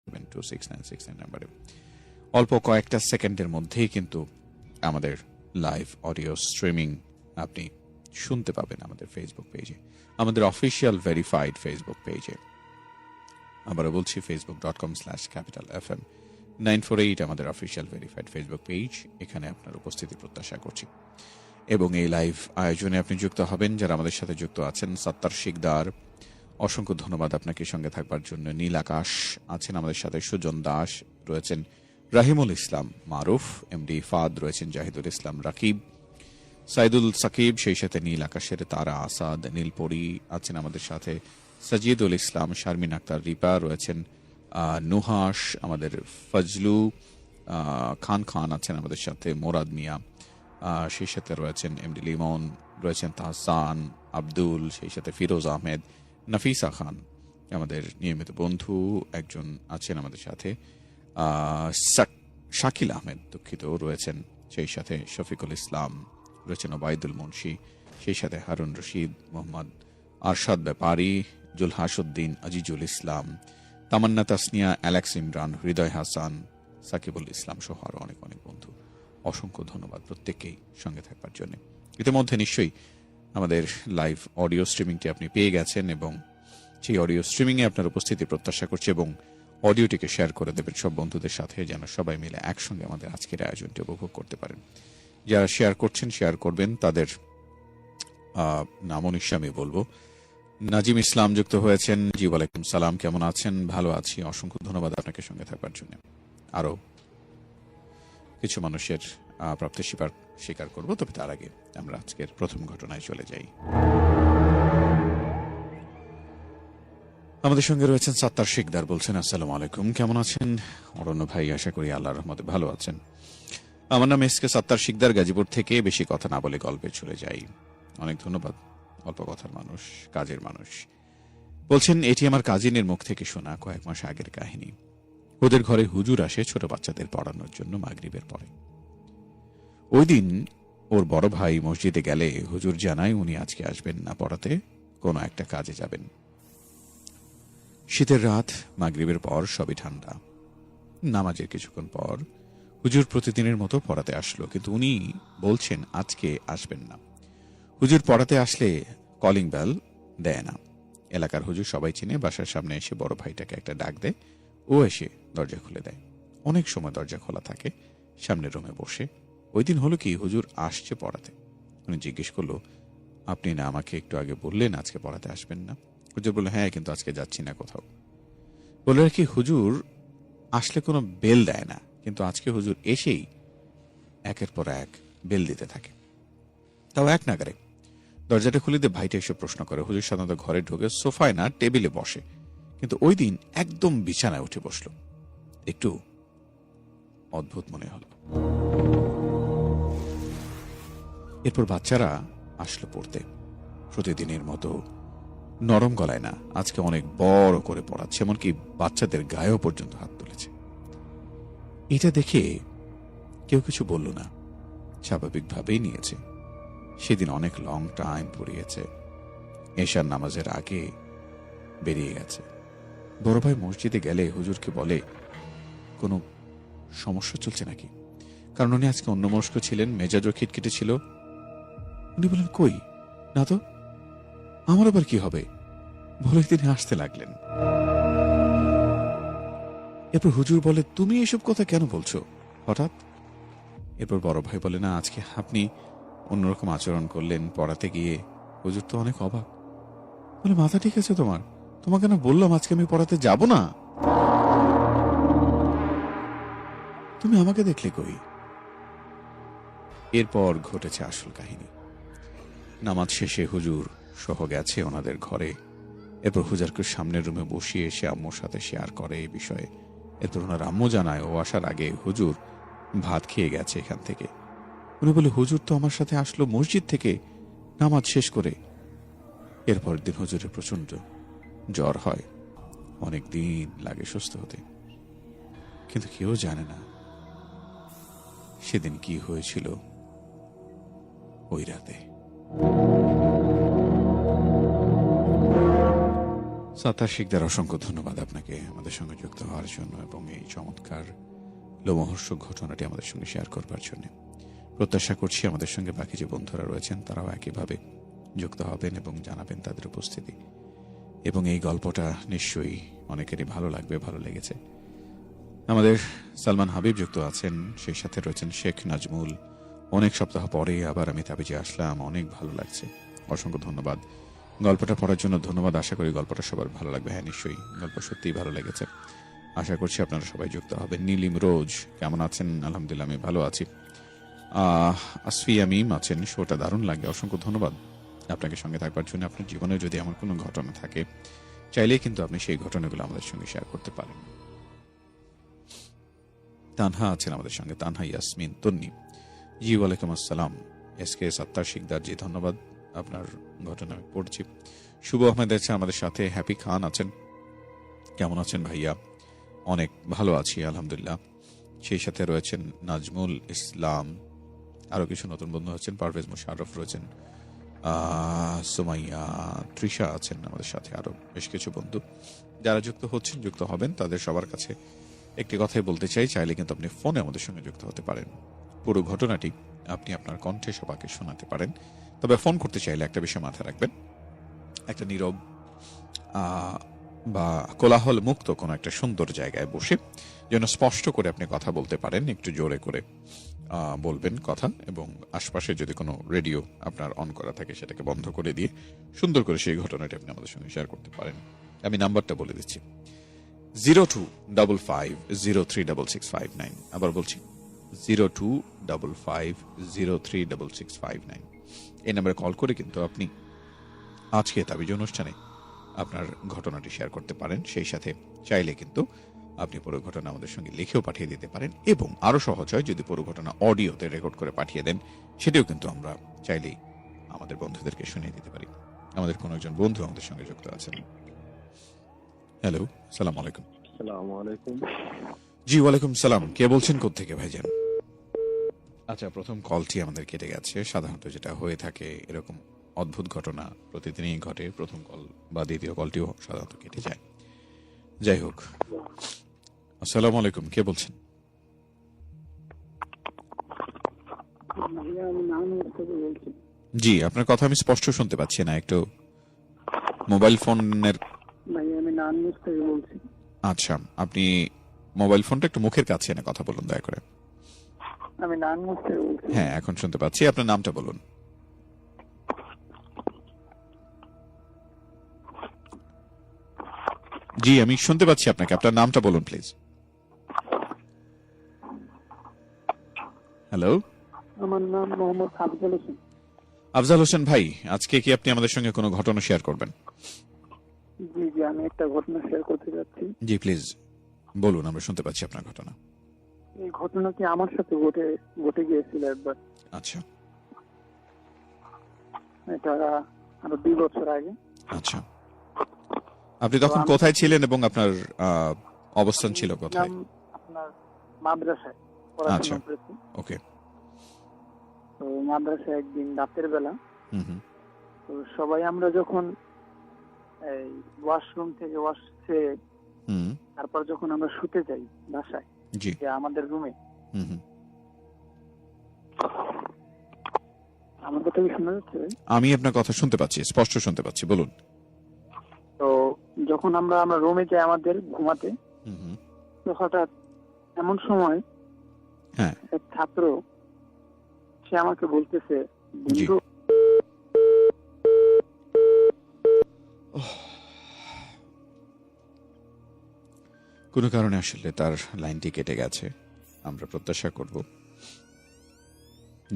2696 নাম্বারে অল্প কয়েকটা সেকেন্ডের মধ্যেই কিন্তু আমাদের লাইভ অডিও স্ট্রিমিং আপনি শুনতে পাবেন আমাদের ফেসবুক পেজে, আমাদের অফিসিয়াল ভেরিফাইড ফেসবুক পেজে। আবারও বলছি, facebook.com/capitalfm 948 আমাদের অফিসিয়াল ভেরিফাইড ফেসবুক পেজ। এখানে আপনার উপস্থিতি প্রত্যাশা করছি এবং এই লাইভ আয়োজনে আপনি যুক্ত হবেন। যারা আমাদের সাথে যুক্ত আছেন, সত্তার শিকদার, অসংখ্য ধন্যবাদ আপনাকে সঙ্গে থাকবার জন্য। নীল আকাশ আছেন আমাদের সাথে, সুজন দাস রয়েছেন, রাহিমুল ইসলাম মারুফ, এমডি ফাদ রয়েছেন, জাহিদুল ইসলাম রাকিব, সাইদুল সাকিব, সেই সাথে নীল আকাশের তারা আসাদ, নীলপরি আছেন আমাদের সাথে, সাজিদুল ইসলাম, শারমিন আক্তার রিপা রয়েছেন, নুহাস, আমাদের ফজলু খান আছেন আমাদের সাথে, মোরাদ মিয়া, সেই সাথে রয়েছেন এমডি লিমন, রয়েছেন তাহসান আব্দুল, সেই সাথে ফিরোজ আহমেদ, নাফিসা খান আমাদের নিয়মিত বন্ধু একজন আছেন আমাদের সাথে, শাকিল আহমেদ দুঃখিত রয়েছেন, সেই সাথে শফিকুল ইসলাম রয়েছেন, ওবায়দুল মুন্সি, সেই সাথে হারুন রশিদ, মোহাম্মদ আরশাদ ব্যাপারী, জুলহাসুদ্দিন, আজিজুল ইসলাম, তামান্না তাসনিয়া, অ্যালেক্স ইমরান, হৃদয় হাসান, সাকিবুল ইসলাম সহ আরো অনেক অনেক বন্ধু। অসংখ্য ধন্যবাদ প্রত্যেককেই সঙ্গে থাকবার জন্য। ইতিমধ্যে নিশ্চয়ই আমাদের লাইভ অডিও স্ট্রিমিংটি আপনি পেয়ে গেছেন এবং সেই অডিও স্ট্রিমিংয়ে আপনার উপস্থিতি প্রত্যাশা করছি এবং অডিওটিকে শেয়ার করে দেবেন সব বন্ধুদের সাথে, যেন সবাই মিলে একসঙ্গে আমাদের আজকের আয়োজনটি উপভোগ করতে পারেন। যারা শেয়ার করছেন, শেয়ার করবেন, তাদের নামও নিশ্চয় আমি বলবো। নাজিম ইসলাম যুক্ত হয়েছেন, জি ওয়ালাইকুম সালাম, কেমন আছেন? ভালো আছি, অসংখ্য ধন্যবাদ আপনাকে সঙ্গে থাকবার জন্য। আরো কিছু মানুষের প্রাপ্তি স্বীকার করব, তবে তার আগে আমরা আজকের প্রথম ঘটনায় চলে যাই। আমাদের সঙ্গে রয়েছেন সত্তার শিকদার, বলছেন আসসালামু আলাইকুম, কেমন আছেন? অরণ্য ভাই, আশা করি আল্লাহর রহমতে ভালো আছেন। আমার নাম এসকে সত্তার শিকদার, গাজীপুর থেকে। বেশি কথা না বলে গল্পে চলে যাই। অনেক ধন্যবাদ, অল্প কথার মানুষ, কাজের মানুষ। বলছেন, এটি আমার কাজিনের মুখ থেকে শোনা কয়েক মাস আগের কাহিনী। ওদের ঘরে হুজুর আসে ছোট বাচ্চাদের পড়ানোর জন্য মাগরিবের পরে। ওই দিন ওর বড় ভাই মসজিদে গেলে হুজুর জানায় উনি আজকে আসবেন না পড়াতে, কোনো একটা কাজে যাবেন। শীতের রাত, মাগরিবের পর সবই ঠান্ডা। নামাজের কিছুক্ষণ পর হুজুর প্রতিদিনের মতো পড়াতে আসলো, কিন্তু উনি বলছেন আজকে আসবেন না। হুজুর পড়াতে আসলে কলিং বেল দেয় না। এলাকার হুজুর সবাই চিনে, বাসার সামনে এসে বড় ভাইটাকে একটা ডাক দেয়, ও এসে দরজা খুলে দেয়। অনেক সময় দরজা খোলা থাকে, সামনের রুমে বসে। ওই দিন হলো কি, হুজুর আসছে পড়াতে। উনি জিজ্ঞেস করলো, আপনি না আমাকে একটু আগে বললেন আজকে পড়াতে আসবেন না? হুজুর বলল, হ্যাঁ, কিন্তু আজকে যাচ্ছি না কোথাও। বলল কি, হুজুর আসলে কোনো বেল দেয় না, কিন্তু আজকে হুজুর এসেই একের পর এক বেল দিতে থাকে, তাও এক নাগারে। দরজাটা খুলে দিয়ে ভাইটা এসে প্রশ্ন করে। হুজুর সাধারণত ঘরে ঢুকে সোফায় না টেবিলে বসে, কিন্তু ওই দিন একদম বিছানায় উঠে বসলো। একটু অদ্ভুত মনে হলো। এরপর বাচ্চারা আসলো পড়তে, প্রতিদিনের মতো নরম গলায় না, আজকে অনেক বড় করে পড়াচ্ছে, এমনকি বাচ্চাদের গায়েও পর্যন্ত হাত তুলেছে। এটা দেখে কেউ কিছু বলল না, স্বাভাবিকভাবেই নিয়েছে। সেদিন অনেক লং টাইম পড়িয়েছে, এশার নামাজের আগে বেরিয়ে গেছে। বড় ভাই মসজিদে গেলে হুজুরকে বলে, কোনো সমস্যা চলছে নাকি? কারণ উনি আজকে অন্যমনস্ক ছিলেন, মেজাজও খিটখিটে ছিল। উনি বলেন, কই না তো, আমার আবার কি হবে বলে তিনি হাসতে লাগলেন। এরপর হুজুর বলে, তুমি এসব কথা কেন বলছো হঠাৎ? এরপর বড় ভাই বলে, না, আজকে আপনি অন্যরকম আচরণ করলেন পড়াতে গিয়ে। হুজুর তো অনেক অবাক, বলে, মাথা ঠিক আছে তোমার? তোমাকে না বললাম আজকে আমি পড়াতে যাব না? তুমি আমাকে দেখলে কই? এরপর ঘটেছে আসল কাহিনী। নামাজ শেষে হুজুর সহ গেছে ওনাদের ঘরে। এরপর হুজুরকে সামনের রুমে বসিয়ে এসে আম্মুর সাথে শেয়ার করে এই বিষয়ে। এরপর ওনার আম্মু জানায় ও আসার আগে হুজুর ভাত খেয়ে গেছে এখান থেকে। উনি বলে, হুজুর তো আমার সাথে আসলো মসজিদ থেকে নামাজ শেষ করে। এরপর দিন হুজুরের প্রচন্ড জ্বর হয়, অনেক দিন লাগে সুস্থ হতে, কিন্তু কেউ জানে না সেদিন কি হয়েছিল ওই রাতে। সাত্তার শিকদার, অসংখ্য ধন্যবাদ আপনাকে আমাদের সঙ্গে যুক্ত হওয়ার জন্য এবং এই চমৎকার লোমহর্ষক ঘটনাটি আমাদের সঙ্গে শেয়ার করবার জন্য। প্রত্যাশা করছি আমাদের সঙ্গে বাকি যে বন্ধুরা রয়েছেন তারাও একইভাবে যুক্ত হবেন এবং জানাবেন তাদের উপস্থিতি, এবং এই গল্পটা নিশ্চয়ই অনেকেরই ভালো লাগবে, ভালো লেগেছে। আমাদের সালমান হাবিব যুক্ত আছেন, সেই সাথে রয়েছেন শেখ নাজমুল। অনেক সপ্তাহ পরে আবার আমি তাবিজে আসলাম, অনেক ভালো লাগছে, অসংখ্য ধন্যবাদ। গল্পটা পড়ার জন্য ধন্যবাদ। আশা করি গল্পটা সবার ভালো লাগবে। হ্যাঁ, নিশ্চয়ই গল্প সত্যিই ভালো লেগেছে। আশা করছি আপনারা সবাই যুক্ত হবেন। নীলিম রোজ কেমন আছেন? আলহামদুলিল্লাহ আমি ভালো আছি। আসফিয়া মিম আছেন, শোটা দারুণ লাগে, অসংখ্য ধন্যবাদ আপনাকে সঙ্গে থাকবার জন্য। আপনার জীবনে যদি এমন কোনো ঘটনা থাকে চাইলেই কিন্তু আপনি সেই ঘটনাগুলো আমাদের সঙ্গে শেয়ার করতে পারেন। তানহা আছেন আমাদের সঙ্গে, তানহা ইয়াসমিন তন্নি। জি ওয়ালাইকুম আসসালাম। এসকে সাত্তার শিকদার জি, ধন্যবাদ, আপনার ঘটনা আমি পড়ছি। শুভ আহমেদ আছে আমাদের সাথে। হ্যাপি খান আছেন, কেমন আছেন ভাইয়া? অনেক ভালো আছি আলহামদুলিল্লাহ। সেই সাথে রয়েছেন নাজমুল ইসলাম, আরো কিছু নতুন বন্ধু আছেন, পারভেজ মুশারফ রয়েছেন, সুমাইয়া, তৃষা আছেন আমাদের সাথে, আরো বেশ কিছু বন্ধু যারা যুক্ত হচ্ছেন, যুক্ত হবেন। তাদের সবার কাছে একটি কথাই বলতে চাই, চাইলে কিন্তু আপনি ফোনে আমাদের সঙ্গে যুক্ত হতে পারেন। পুরো ঘটনাটি আপনি আপনার কণ্ঠে সবাইকে শোনাতে পারেন। তবে ফোন করতে চাইলে একটা বিষয় মাথায় রাখবেন, একটা নীরব বা কোলাহল মুক্ত কোনো একটা সুন্দর জায়গায় বসে যেন স্পষ্ট করে আপনি কথা বলতে পারেন, একটু জোরে করে বলবেন কথা, এবং আশপাশে যদি কোনো রেডিও আপনার অন করা থাকে সেটাকে বন্ধ করে দিয়ে সুন্দর করে সেই ঘটনাটি আপনি আমাদের সঙ্গে শেয়ার করতে পারেন। আমি নাম্বারটা বলে দিচ্ছি, 0255036659। আবার বলছি 0255036659। এই নাম্বারে কল করে কিন্তু আপনি আজকে তাবিজ অনুষ্ঠানে আপনার ঘটনাটি শেয়ার করতে পারেন। সেই সাথে চাইলে কিন্তু আপনি পুরো ঘটনা আমাদের সঙ্গে লিখেও পাঠিয়ে দিতে পারেন, এবং আরো সহজ হয় যদি পুরো ঘটনা অডিওতে রেকর্ড করে পাঠিয়ে দেন, সেটাও কিন্তু আমরা চাইলেই আমাদের বন্ধুদেরকে শুনিয়ে দিতে পারি। আমাদের কোনো একজন বন্ধু আমাদের সঙ্গে যুক্ত আছেন। হ্যালো, সালাম আলাইকুম। আসসালামু আলাইকুম। জি ওয়ালাইকুম সালাম। কে বলছেন, কোত্থেকে ভাইজান? আচ্ছা, প্রথম কলটি আমাদের কেটে গেছে। সাধারণত যেটা হয়ে থাকে, এরকম অদ্ভুত ঘটনা প্রতিদিনই ঘটে, প্রথম কল বা দ্বিতীয় কলটিও সাধারণত কেটে যায়। যাই হোক, আসসালামু আলাইকুম, কে বলছেন? জি, আপনার কথা আমি স্পষ্ট শুনতে পাচ্ছি না, একটু মোবাইল ফোনের। আচ্ছা, আপনি মোবাইল ফোনটা একটু মুখের কাছে এনে কথা বলুন দয়া করে। আমি নানমুখ থেকে বলছি। হ্যাঁ, এখন শুনতে পাচ্ছি। আপনার নামটা বলুন। জি, আমি শুনতে পাচ্ছি আপনাকে, আপনার নামটা বলুন প্লিজ। হ্যালো, আমার নাম মোহাম্মদ আফজাল হোসেন। আফজাল হোসেন ভাই, আজকে কি আপনি আমাদের সঙ্গে কোনো ঘটনা শেয়ার করবেন? জি জি, আমি একটা ঘটনা শেয়ার করতে যাচ্ছি। জি প্লিজ বলুন, আমরা শুনতে পাচ্ছি আপনার ঘটনা। এই ঘটনাটি আমার সাথে ঘটে গিয়েছিল একবার। আচ্ছা এটা আরো 2 বছর আগে। আচ্ছা, আপনি তখন কোথায় ছিলেন এবং আপনার অবস্থান ছিল কোথায়? আপনার মাদ্রাসায় আচ্ছা, পড়াশোনা করেছি। ওকে। তো মাদ্রাসায় একদিন রাতের বেলা, তো সবাই আমরা যখন এই ওয়াশরুম থেকে ওয়াশ সেরে তারপর যখন আমরা শুতে যাই বাসায়, জি, যে আমাদের রুমে, আমার কথা কি শোনা যাচ্ছে? আমি আপনার কথা শুনতে পাচ্ছি, স্পষ্ট শুনতে পাচ্ছি, বলুন। তো যখন আমরা রুমে যাই আমাদের ঘুমাতে, তো হঠাৎ এমন সময় এক ছাত্র সে আমাকে বলতেছে, বন্ধু, কোনো কারণে আসলে তার লাইনটি কেটে গেছে। আমরা প্রত্যাশা করব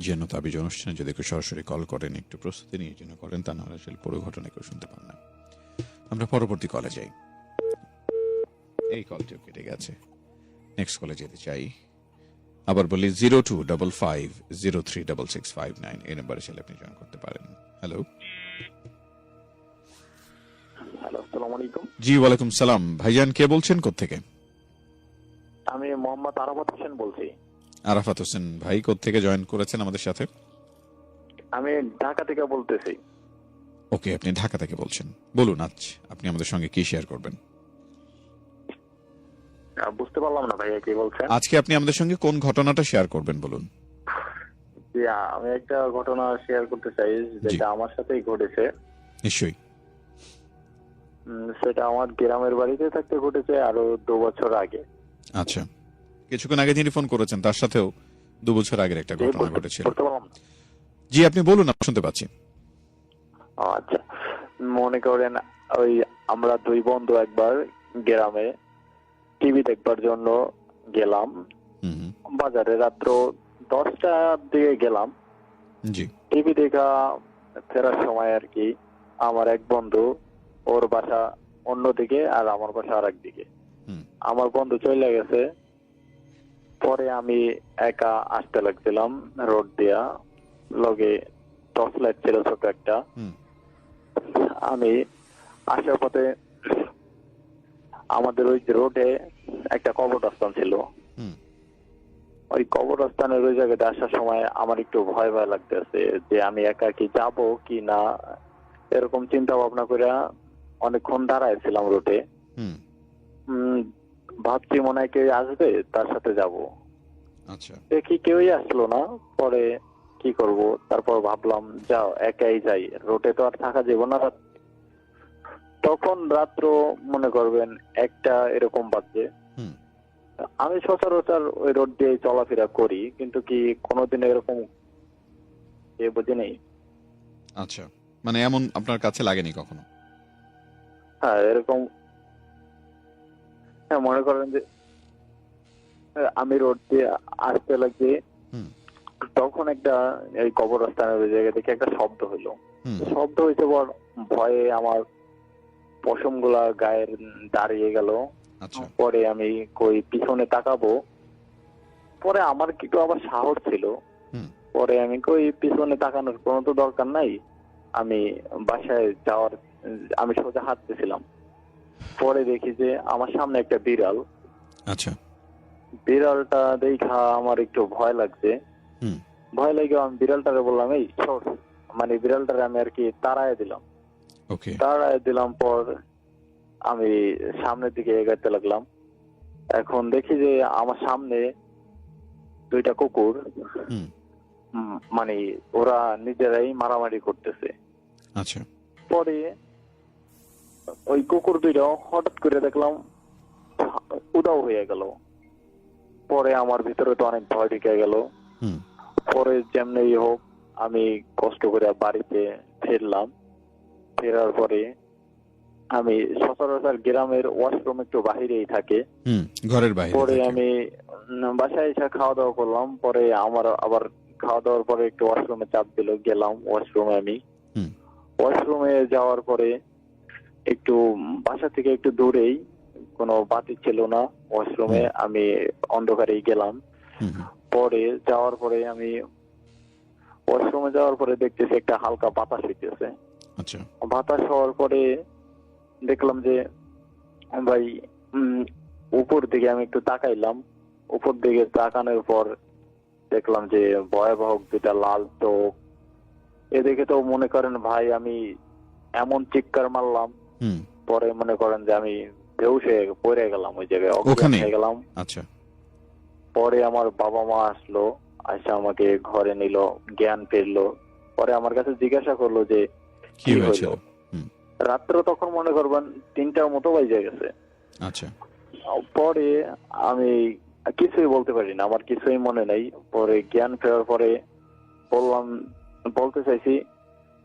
যেন তাবিজ অনুষ্ঠানে যদি কেউ সরাসরি কল করেন একটু প্রস্তুতি নিয়ে যেন করেন, তা নাহলে আসলে পুরো ঘটনা কেউ শুনতে পান না। আমরা পরবর্তী কলে যাই। এই কলটিও কেটে গেছে, নেক্সট কলে যেতে চাই। আবার বলি 0255036659, এই নাম্বারে চাইলে আপনি জয়েন করতে পারেন। হ্যালো, আসসালামু আলাইকুম। জি ওয়ালাইকুম সালাম। ভাইজান কে বলছেন, কোত্থেকে? আমি মোহাম্মদ আরাফাত হোসেন বলছি। আরাফাত হোসেন ভাই, কোত্থেকে জয়েন করেছেন আমাদের সাথে? আমি ঢাকা থেকে বলতেছি। ওকে, আপনি ঢাকা থেকে বলছেন, বলুন আজ আপনি আমাদের সঙ্গে কি শেয়ার করবেন? বুঝতে পারলাম না ভাইয়া কি বলছেন। আজকে আপনি আমাদের সঙ্গে কোন ঘটনাটা শেয়ার করবেন বলুন। জি, আমি একটা ঘটনা শেয়ার করতে চাই যেটা আমার সাথেই ঘটেছে। নিশ্চয়ই। সেটা আমার গ্রামের বাড়িতে থাকতে ঘটেছে আরো 2 বছর আগে। আচ্ছা, কিছুক্ষণ আগে যিনি ফোন করেছেন তার সাথেও 2 বছর আগের একটা ঘটনা ঘটেছিল। জি, আপনি বলুন, আমি শুনতে পাচ্ছি। আচ্ছা, মনে করেন ওই আমরা 2 বন্ধু একবার গ্রামে টিভি দেখবার জন্য গেলাম বাজারে, রাত্র 10টার দিকে গেলাম। জি। টিভি দেখা ফেরার সময় আর কি আমার এক বন্ধু, ওর বাসা অন্যদিকে আর আমার বাসা আর একদিকে। আমার বন্ধু চলে গেছে, পরে আমি একা আসতে লাগছিলাম রোড দিয়া, লগে টর্চ লাইট ছিল ছোট একটা। আমি আসার পথে আমাদের ওই রোডে একটা কবরস্থান ছিল, ওই কবরস্থানের ওই জায়গাতে আসার সময় আমার একটু ভয় ভয় লাগতেছে যে আমি একা কি যাব কি না, এরকম চিন্তা ভাবনা করে অনেকক্ষণ দাঁড়াইছিলাম রোডে। ভাবছি মনে হয় কেউ আসবে, তার সাথে যাব। আচ্ছা, দেখি কেউই আসলো না। পরে কি করব, তারপর ভাবলাম যাও একাই যাই, রোডে তো আর থাকা যাবে না। তখন রাত্র মনে করবেন 1টা এরকম বাজে। আমি সচরাচর ওই রোড দিয়ে চলাফেরা করি, কিন্তু কি কোনোদিন এরকম বুঝি নেই। আচ্ছা, মানে এমন আপনার কাছে লাগেনি কখনো? হ্যাঁ, এরকম। হ্যাঁ, মনে করেন যে আমি রোড দিয়ে আসতে লাগছি, তখন একটা এই কবরস্থানের ওই জায়গা থেকে একটা শব্দ হইলো। শব্দ হয়েছে, বড় ভয়ে আমার পশম গুলা গায়ের দাঁড়িয়ে গেল। পরে আমি কই পিছনে তাকাবো, পরে আমার কিন্তু আবার সাহস ছিল। পরে আমি কই পিছনে তাকানোর কোনো তো দরকার নাই, আমি বাসায় যাওয়ার আমি সোজা হাঁটতেছিলাম। পরে দেখি যে আমার সামনে একটা বিড়াল। আচ্ছা, বিড়ালটা দেখা আমার একটু ভয় লাগছে। ভয় লাগে আমি বিড়ালটারে বললাম এই সর, মানে বিড়ালটারে আমি আর কি তাড়ায় দিলাম। তাড়ায় দিলাম পর আমি সামনের দিকে এগাইতে লাগলাম। এখন দেখি যে আমার সামনে 2টা কুকুর, মানে ওরা নিজেরাই মারামারি করতেছে। আচ্ছা, পরে ওই কুকুর 2টা হঠাৎ করে দেখলাম উধাও হয়ে গেল। পরে আমার ভিতরে তো অনেক ভয় ঢুকে গেল। পরে যেমনি হোক আমি কষ্ট করে বাড়িতে ফিরলাম। ফেরার পরে আমি সচরাচর গ্রামের ওয়াশরুম একটু বাহিরেই থাকে, ঘরের বাইরে। পরে আমি বাসায় এসে খাওয়া দাওয়া করলাম। পরে আমার আবার খাওয়া দাওয়ার পরে একটু ওয়াশরুমে চাপ দিল, গেলাম ওয়াশরুমে। আমি ওয়াশরুমে যাওয়ার পরে একটু বাসা থেকে একটু দূরেই, কোনো বাতি ছিল না ওয়াশরুমে, আমি অন্ধকারেই গেলাম। পরে যাওয়ার পরে আমি ওয়াশরুমে যাওয়ার পরে দেখতেছি একটা হালকা বাতাস হইতেছে। আচ্ছা, বাতাস হওয়ার পরে দেখলাম যে ভাই উপর দিকে আমি একটু তাকাইলাম। উপর দিকে তাকানোর পর দেখলাম যে ভয়াবহ 2টা লাল চোখ। এ দেখে তো মনে করেন ভাই আমি এমন চিৎকার মারলাম, পরে মনে করেন যে আমি বেহুশ হয়ে পড়ে গেলাম ওই জায়গায়, অজ্ঞান হয়ে গেলাম। আচ্ছা, পরে আমার বাবা মা আসলো, এসে আমাকে ঘরে নিল, জ্ঞান ফিরলো। পরে আমার কাছে জিজ্ঞাসা করলো যে কি হইলো। রাত্র তখন মনে করবেন 3টার মতো বাজে গেছে। আচ্ছা, পরে আমি কিছুই বলতে পারি না, আমার কিছুই মনে নাই। পরে জ্ঞান ফেরার পরে বলতে চাইছি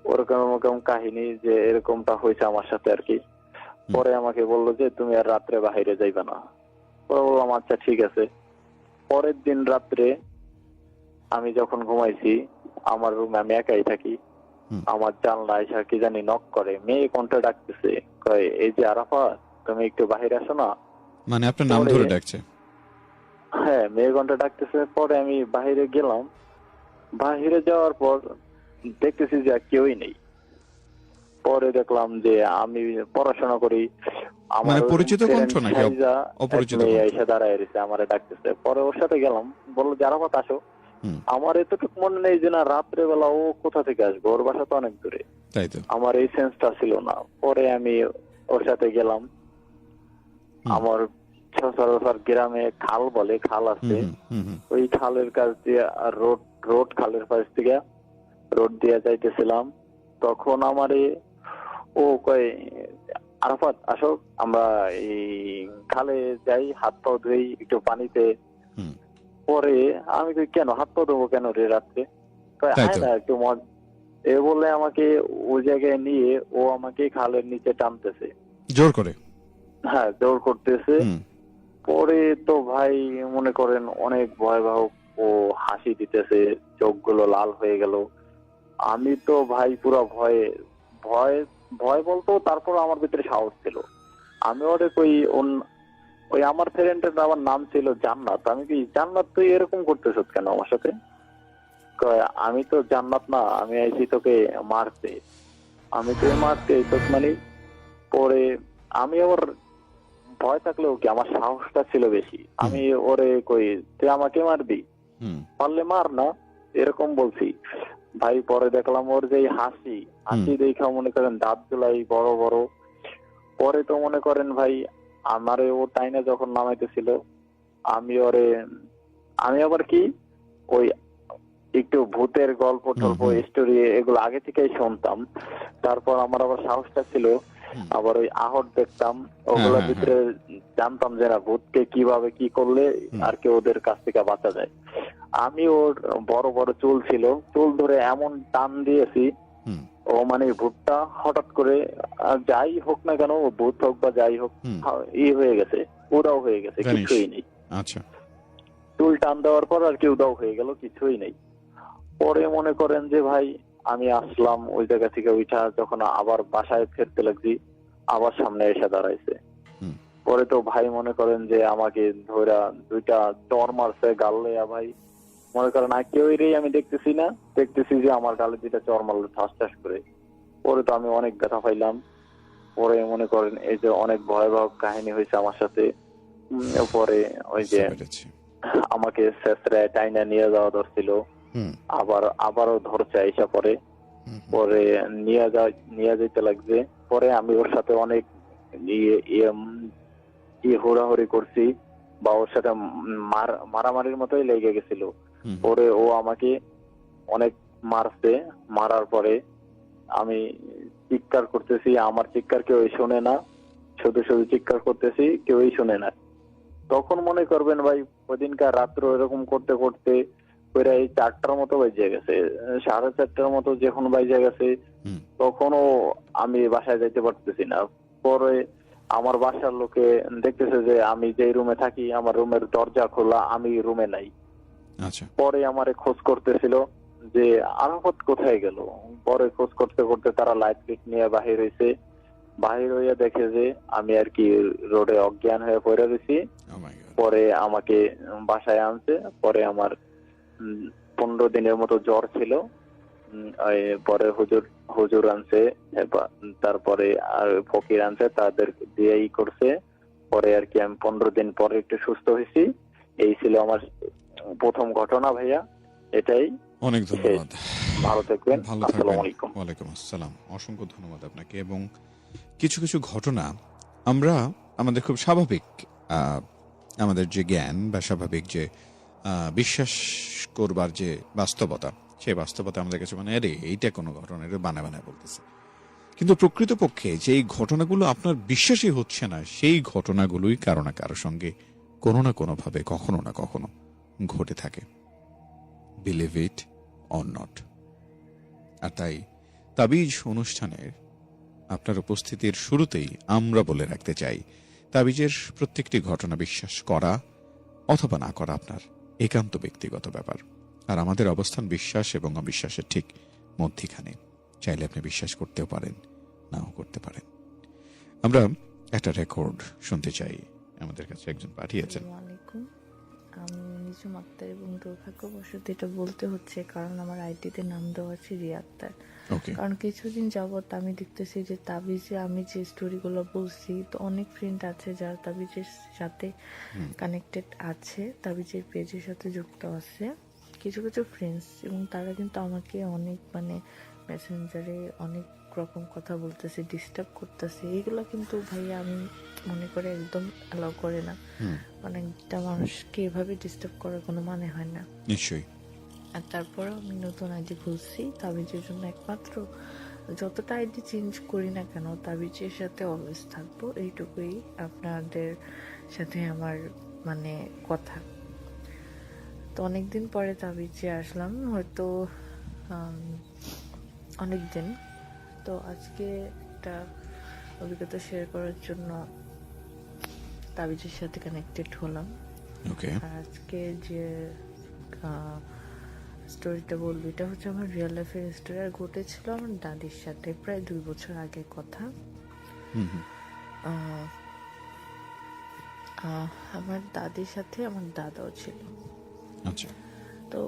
ওরকম কাহিনী যে এরকমটা হয়েছে আমার সাথে আর কি। পরে আমাকে বললো যে তুমি আর রাত্রে বাইরে যাইবে না। পরে বললাম আচ্ছা ঠিক আছে। পরের দিন রাত্রে আমি যখন ঘুমাইছি, আমার রুমে আমি একাই থাকি, আমার জানলা এসে কি জানি নক করে, মেয়ে কণ্ঠে ডাকতেছে, কয় এই যে আরাফাত তুমি একটু বাহিরে আসো না। মানে আপনার নাম ধরে ডাকছে? হ্যাঁ, মেয়ে কণ্ঠে ডাকতেছে। পরে আমি বাহিরে গেলাম। বাহিরে যাওয়ার পর দেখতেছি যে কেউই নেই। পরে দেখলাম যে আমি পড়াশোনা করি, আমার পরিচিত কণ্ঠ নাকি অপরিচিত কণ্ঠ? এসে দাঁড়ায় রয়েছে, আমারে ডাকতেছে। পরে ওর সাথে গেলাম, বললো যে আরাফাত আসো। আমার এতটুকু মনে নেই যে না রাত্রে বেলা ও কোথা থেকে আসবে, ওর বাসা তো অনেক দূরে। তাই তো। আমার এই সেন্সটা ছিল না। পরে আমি ওর সাথে গেলাম। আমার সচরাচর গ্রামে খাল বলে, খাল আছে, ওই খালের কাছ দিয়ে রোড খালের পাশ থেকে রোড দিয়ে যাইতেছিলাম। তখন আমারে ও কয়, আরাফাত আসো আমরা এই খালে যাই, হাত পা ধুই একটু পানিতে। পরে আমি কই কেন হাত পা ধোবো কেন রে রাত্রে? আয় না একটু এ বলে আমাকে ওই জায়গায় নিয়ে ও আমাকে খালের নিচে টানতেছে জোর করে। হ্যাঁ, জোর করতেছে। পরে তো ভাই মনে করেন অনেক ভয়াবহ, ও হাসি দিতেছে, চোখগুলো লাল হয়ে গেল। আমি তো ভাই পুরো ভয় ভয় বলতো, তারপর আমার ভিতরে সাহস ছিল। আমি ওরে ওই আমার ফ্রেন্ডের আমার নাম ছিল জান্নাত। আমি কি, জান্নাত তুই এরকম করতেছ কেন আমার সাথে? আমি তো জান্নাত না, আমি আইছি তোকে মারতে, আমি তো মারতে তোক মানে। পরে আমি আবার ভয় থাকলেও কি আমার সাহসটা ছিল বেশি। আমি ওরে কই তুই আমাকে মারবি, পারলে মার না, এরকম বলছি ভাই। পরে দেখলাম ওর যে হাসি দেখা মনে করেন দাঁত গুলাই বড় বড়। পরে তো মনে করেন ভাই আমারে ও টাইনে যখন নামাইতেছিল, আমি আবার কি ওই একটু ভূতের গল্প টল্প স্টোরি এগুলো আগে থেকেই শুনতাম। তারপর আমার আবার সাহসটা ছিল, আবার ওই আহট দেখতাম, ওগুলোর ভিতরে জানতাম যে না ভূতকে কিভাবে কি করলে আর কি ওদের কাছ থেকে বাঁচা যায়। আমি ওর বড় বড় চুল ছিল, চুল ধরে এমন টান দিয়েছি, ও মানে ভূতটা হঠাৎ করে যাই হোক না কেন, ভূত হোক বা যাই হোক, হয়ে গেছে, উদাও হয়ে গেছে, কিছুই নেই। আচ্ছা, চুল টান দেওয়ার পর আর কি উদাও হয়ে গেল, কিছুই নেই। পরে মনে করেন যে ভাই আমি আসলাম ওই জায়গা থেকে উঠা, যখন আবার বাসায় ফিরতে লাগছি, আবার সামনে এসে দাঁড়াইছে। পরে তো ভাই মনে করেন যে আমাকে ধরা দুইটা চর মারছে গালে। ভাই মনে করেন আর কেউ আমি দেখতেছি যে আমার গালে দুইটা চর মারলো ঠাস ঠাস করে। পরে তো আমি অনেক ব্যথা পাইলাম। পরে মনে করেন এই যে অনেক ভয়াবহ কাহিনী হয়েছে আমার সাথে। পরে ওই যে আমাকে শেষরায় টাইনা নিয়ে যাওয়া ধরছিল, আবারও ধরছে আইসা। পরে নিয়ে যেতে লাগছে। পরে আমি ওর সাথে অনেক হুড়াহুড়ি করছি, বা ওর সাথে মারামারির মতোই লেগে গেছিল। পরে ও আমাকে অনেক মারছে। মারার পরে আমি চিৎকার করতেছি, আমার চিৎকার কেউই শোনে না, শুধু শুধু চিৎকার করতেছি, কেউই শোনে না। তখন মনে করবেন ভাই ওইদিনকার রাত্র এরকম করতে করতে প্রায় 4টার মতো বেজে গেছে, 4:30টার মতো যখন বেজে গেছে, তখনও আমি বাসায় যাইতে পারতেছি না। পরে আমার বাসার লোকে দেখতেছে যে আমি যে রুমে থাকি, আমার রুমের দরজা খোলা, আমি রুমে নাই। পরে আমারে খোঁজ করতেছিল যে আরাফাত কোথায় গেল। পরে খোঁজ করতে করতে তারা লাইট ফিট নিয়ে বাহির হয়েছে। বাহির হইয়া দেখে যে আমি আর কি রোডে অজ্ঞান হয়ে পড়ে রয়েছি। পরে আমাকে বাসায় আনছে। পরে আমার 15 দিনের মতো জ্বর ছিল। পরে হুজুর আনছে, তারপরে আর ফকির আনছে, তাদের দিয়েই করছে। পরে আর কি আমি 15 দিন পরে একটু সুস্থ হয়েছি। এই ছিল আমার প্রথম ঘটনা ভাইয়া, এটাই। অনেক ধন্যবাদ, ভালো থাকবেন। আসসালামু আলাইকুম। ওয়ালাইকুম আসসালাম, অসংখ্য ধন্যবাদ আপনাকে। এবং কিছু কিছু ঘটনা আমরা আমাদের খুব স্বাভাবিক আমাদের যে জ্ঞান বা স্বাভাবিক যে বিশ্বাস করবার যে বাস্তবতা, সেই বাস্তবতা আমাদের কাছে মানে আরে এইটা কোনো ঘটনা, এটা বানায় বলতেছে। কিন্তু প্রকৃতপক্ষে যেই ঘটনাগুলো আপনার বিশ্বাসই হচ্ছে না, সেই ঘটনাগুলোই কারো না কারো সঙ্গে কোনো না কোনোভাবে কখনো না কখনো ঘটে থাকে। Believe it or not. আর তাই তাবিজ অনুষ্ঠানের আপনার উপস্থিতির শুরুতেই আমরা বলে রাখতে চাই, তাবিজের প্রত্যেকটি ঘটনা বিশ্বাস করা অথবা না করা আপনার একান্ত ব্যক্তিগত ব্যাপার। আর আমাদের অবস্থান বিশ্বাস এবং অবিশ্বাসের ঠিক মধ্যিখানে। চাইলে আপনি বিশ্বাস করতেও পারেন, নাও করতে পারেন। আমরা একটা রেকর্ড শুনতে চাই, আমাদের কাছে একজন পাঠিয়েছেন। আমি নিজু আক্তার এবং দুর্ভাগ্যবশত এটা বলতে হচ্ছে কারণ আমার আইডিতে নাম দেওয়া আছে রিয়া আক্তার। কারণ কিছুদিন যাবত আমি দেখতেছি যে তাবিজে আমি যে স্টোরিগুলো বলছি, তো অনেক ফ্রেন্ড আছে যারা তাবিজের সাথে কানেক্টেড আছে, তাবিজের পেজের সাথে যুক্ত আছে, কিছু কিছু ফ্রেন্ডস এবং তারা কিন্তু আমাকে অনেক মানে মেসেঞ্জারে অনেক রকম কথা বলতেছে, ডিস্টার্ব করতেছে, এগুলো কিন্তু ভাইয়া আমি মনে করে একদম অ্যালাউ করে না। মানে একটা মানুষকে এভাবে ডিস্টার্ব করার কোনো মানে হয় না। নিশ্চয়ই। আর তারপরেও আমি নতুন আইডি খুলছি তাবিজের জন্য, একমাত্র যতটা আইডি চেঞ্জ করি না কেন তাবিজের সাথে অলওয়েজ থাকবো, এইটুকুই আপনাদের সাথে আমার মানে কথা। তো অনেকদিন পরে তাবিজে আসলাম, হয়তো অনেক দিন। তো আজকে একটা অভিজ্ঞতা শেয়ার করার জন্য তাবিজের সাথে কানেক্টেড হলাম। আর আজকে যে স্টোরিটা বলবো এটা হচ্ছে আমার রিয়েল লাইফের স্টোরি, আর ঘটেছিল আমার দাদির সাথে প্রায় 2 বছর আগের কথা। আমার দাদির সাথে আমার দাদাও ছিল। আচ্ছা। তো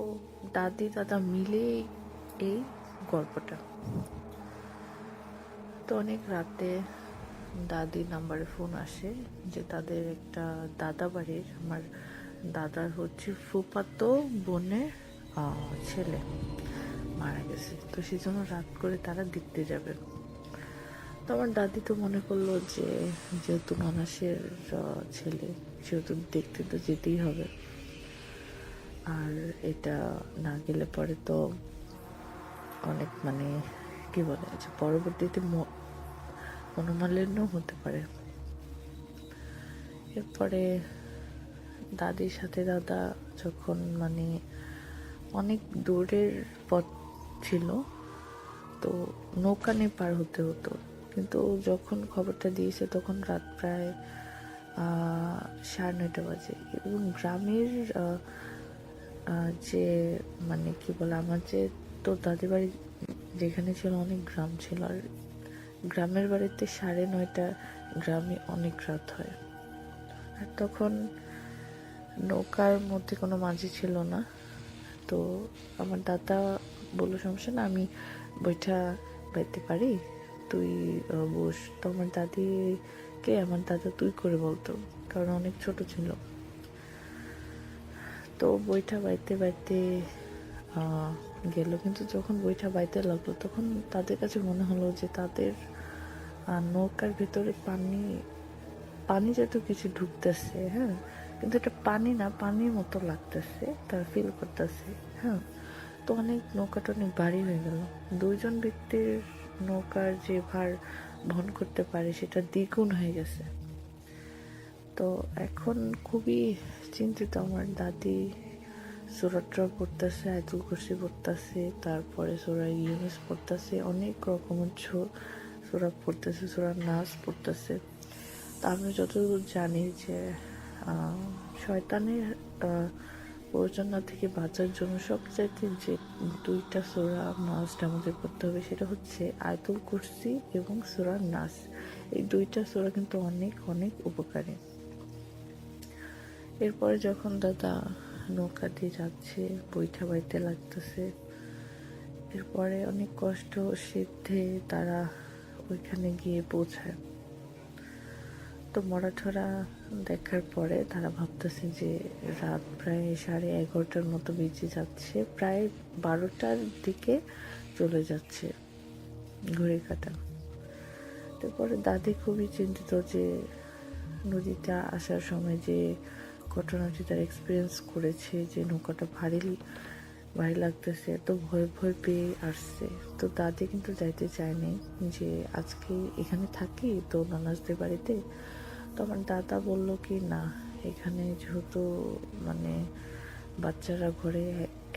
দাদি দাদা মিলে এই গল্পটা। তো অনেক রাতে দাদির নাম্বারে ফোন আসে যে তাদের একটা দাদা বাড়ির, আমার দাদার হচ্ছে ফুফাতো বোনের ছেলে মারা গেছে, তো সেই জন্য রাত করে তারা দেখতে যাবে। তো আমার দাদি তো মনে করলো যে যেহেতু মানুষের ছেলে সেহেতু দেখতে তো যেতেই হবে, আর এটা না গেলে পরে তো অনেক মানে কি বলে যে পরবর্তীতে মনোমালিন্য হতে পারে। এরপরে দাদির সাথে দাদা যখন মানে অনেক দূরের পথ ছিল, তো নৌকা নিয়ে পার হতে হতো, কিন্তু যখন খবরটা দিয়েছে তখন রাত প্রায় 9:30 বাজে। এবং গ্রামের যে মানে কি বলে আমার যে তো দাদি বাড়ি যেখানে ছিল অনেক গ্রাম ছিল, আর গ্রামের বাড়িতে 9:30 গ্রামে অনেক রাত হয়। আর তখন নৌকার মধ্যে কোনো মাঝি ছিল না, তো আমার দাদা বললো সমস্যা না, আমি বইটা বাইতে পারি, তুই বস। তো আমার দাদিকে আমার দাদা তুই করে বলতো, কারণ অনেক ছোট ছিল। তো বইটা বাইতে বাইতে গেল, কিন্তু যখন বইটা বাইতে লাগলো তখন তাদের কাছে মনে হলো যে তাদের নৌকার ভেতরে পানি জাতীয় কিছু ঢুকতেছে। হ্যাঁ, কিন্তু এটা পানি না, পানির মতো লাগতেছে, তারা ফিল করতেছে। হ্যাঁ, তো নৌকাটা অনেক ভারী হয়ে গেল। 2জন ব্যক্তির নৌকার যে ভার বহন করতে পারে সেটা দ্বিগুণ হয়ে গেছে। তো এখন খুবই চিন্তিত আমার দাদি। সূরাটা পড়তেছে, আয়াতুল কুরসি পড়তেছে, তারপরে সূরা ইউনূস পড়তেছে, অনেক রকমের সূরা পড়তেছে, সূরা নাস পড়তেছে। তা আমরা যতদূর জানি যে শয়তানের প্ররোচনা থেকে বাঁচার জন্য সবচাইতে যে 2টা সূরা মাস্ট আমাদের পড়তে হবে সেটা হচ্ছে আয়াতুল কুরসি এবং সূরা নাস। এই 2টা সূরা কিন্তু অনেক অনেক উপকারী। এরপরে যখন দাদা নৌকা দিয়ে যাচ্ছে, বইটা বাইতে লাগতেছে, এরপরে অনেক কষ্ট সিদ্ধে তারা ওইখানে গিয়ে পৌঁছায়। তো মরাঠরা দেখার পরে তারা ভাবতেছে যে রাত প্রায় 11:30 মতো বেজে যাচ্ছে, প্রায় 12টার দিকে চলে যাচ্ছে ঘড়ি কাঁটা। তারপরে দাদি খুবই চিন্তিত যে নদীতে আসার সময় যে ঘটনাটি তার এক্সপিরিয়েন্স করেছে, যে নৌকাটা ভারী লাগতেছে, তো ভয় ভয় পেয়ে আসছে। তো দাদি কিন্তু যাইতে চায়নি যে আজকে এখানে থাকি তো নানাজদের বাড়িতে। তো আমার দাদা বলল কি না, এখানে যেহেতু মানে বাচ্চারা ঘরে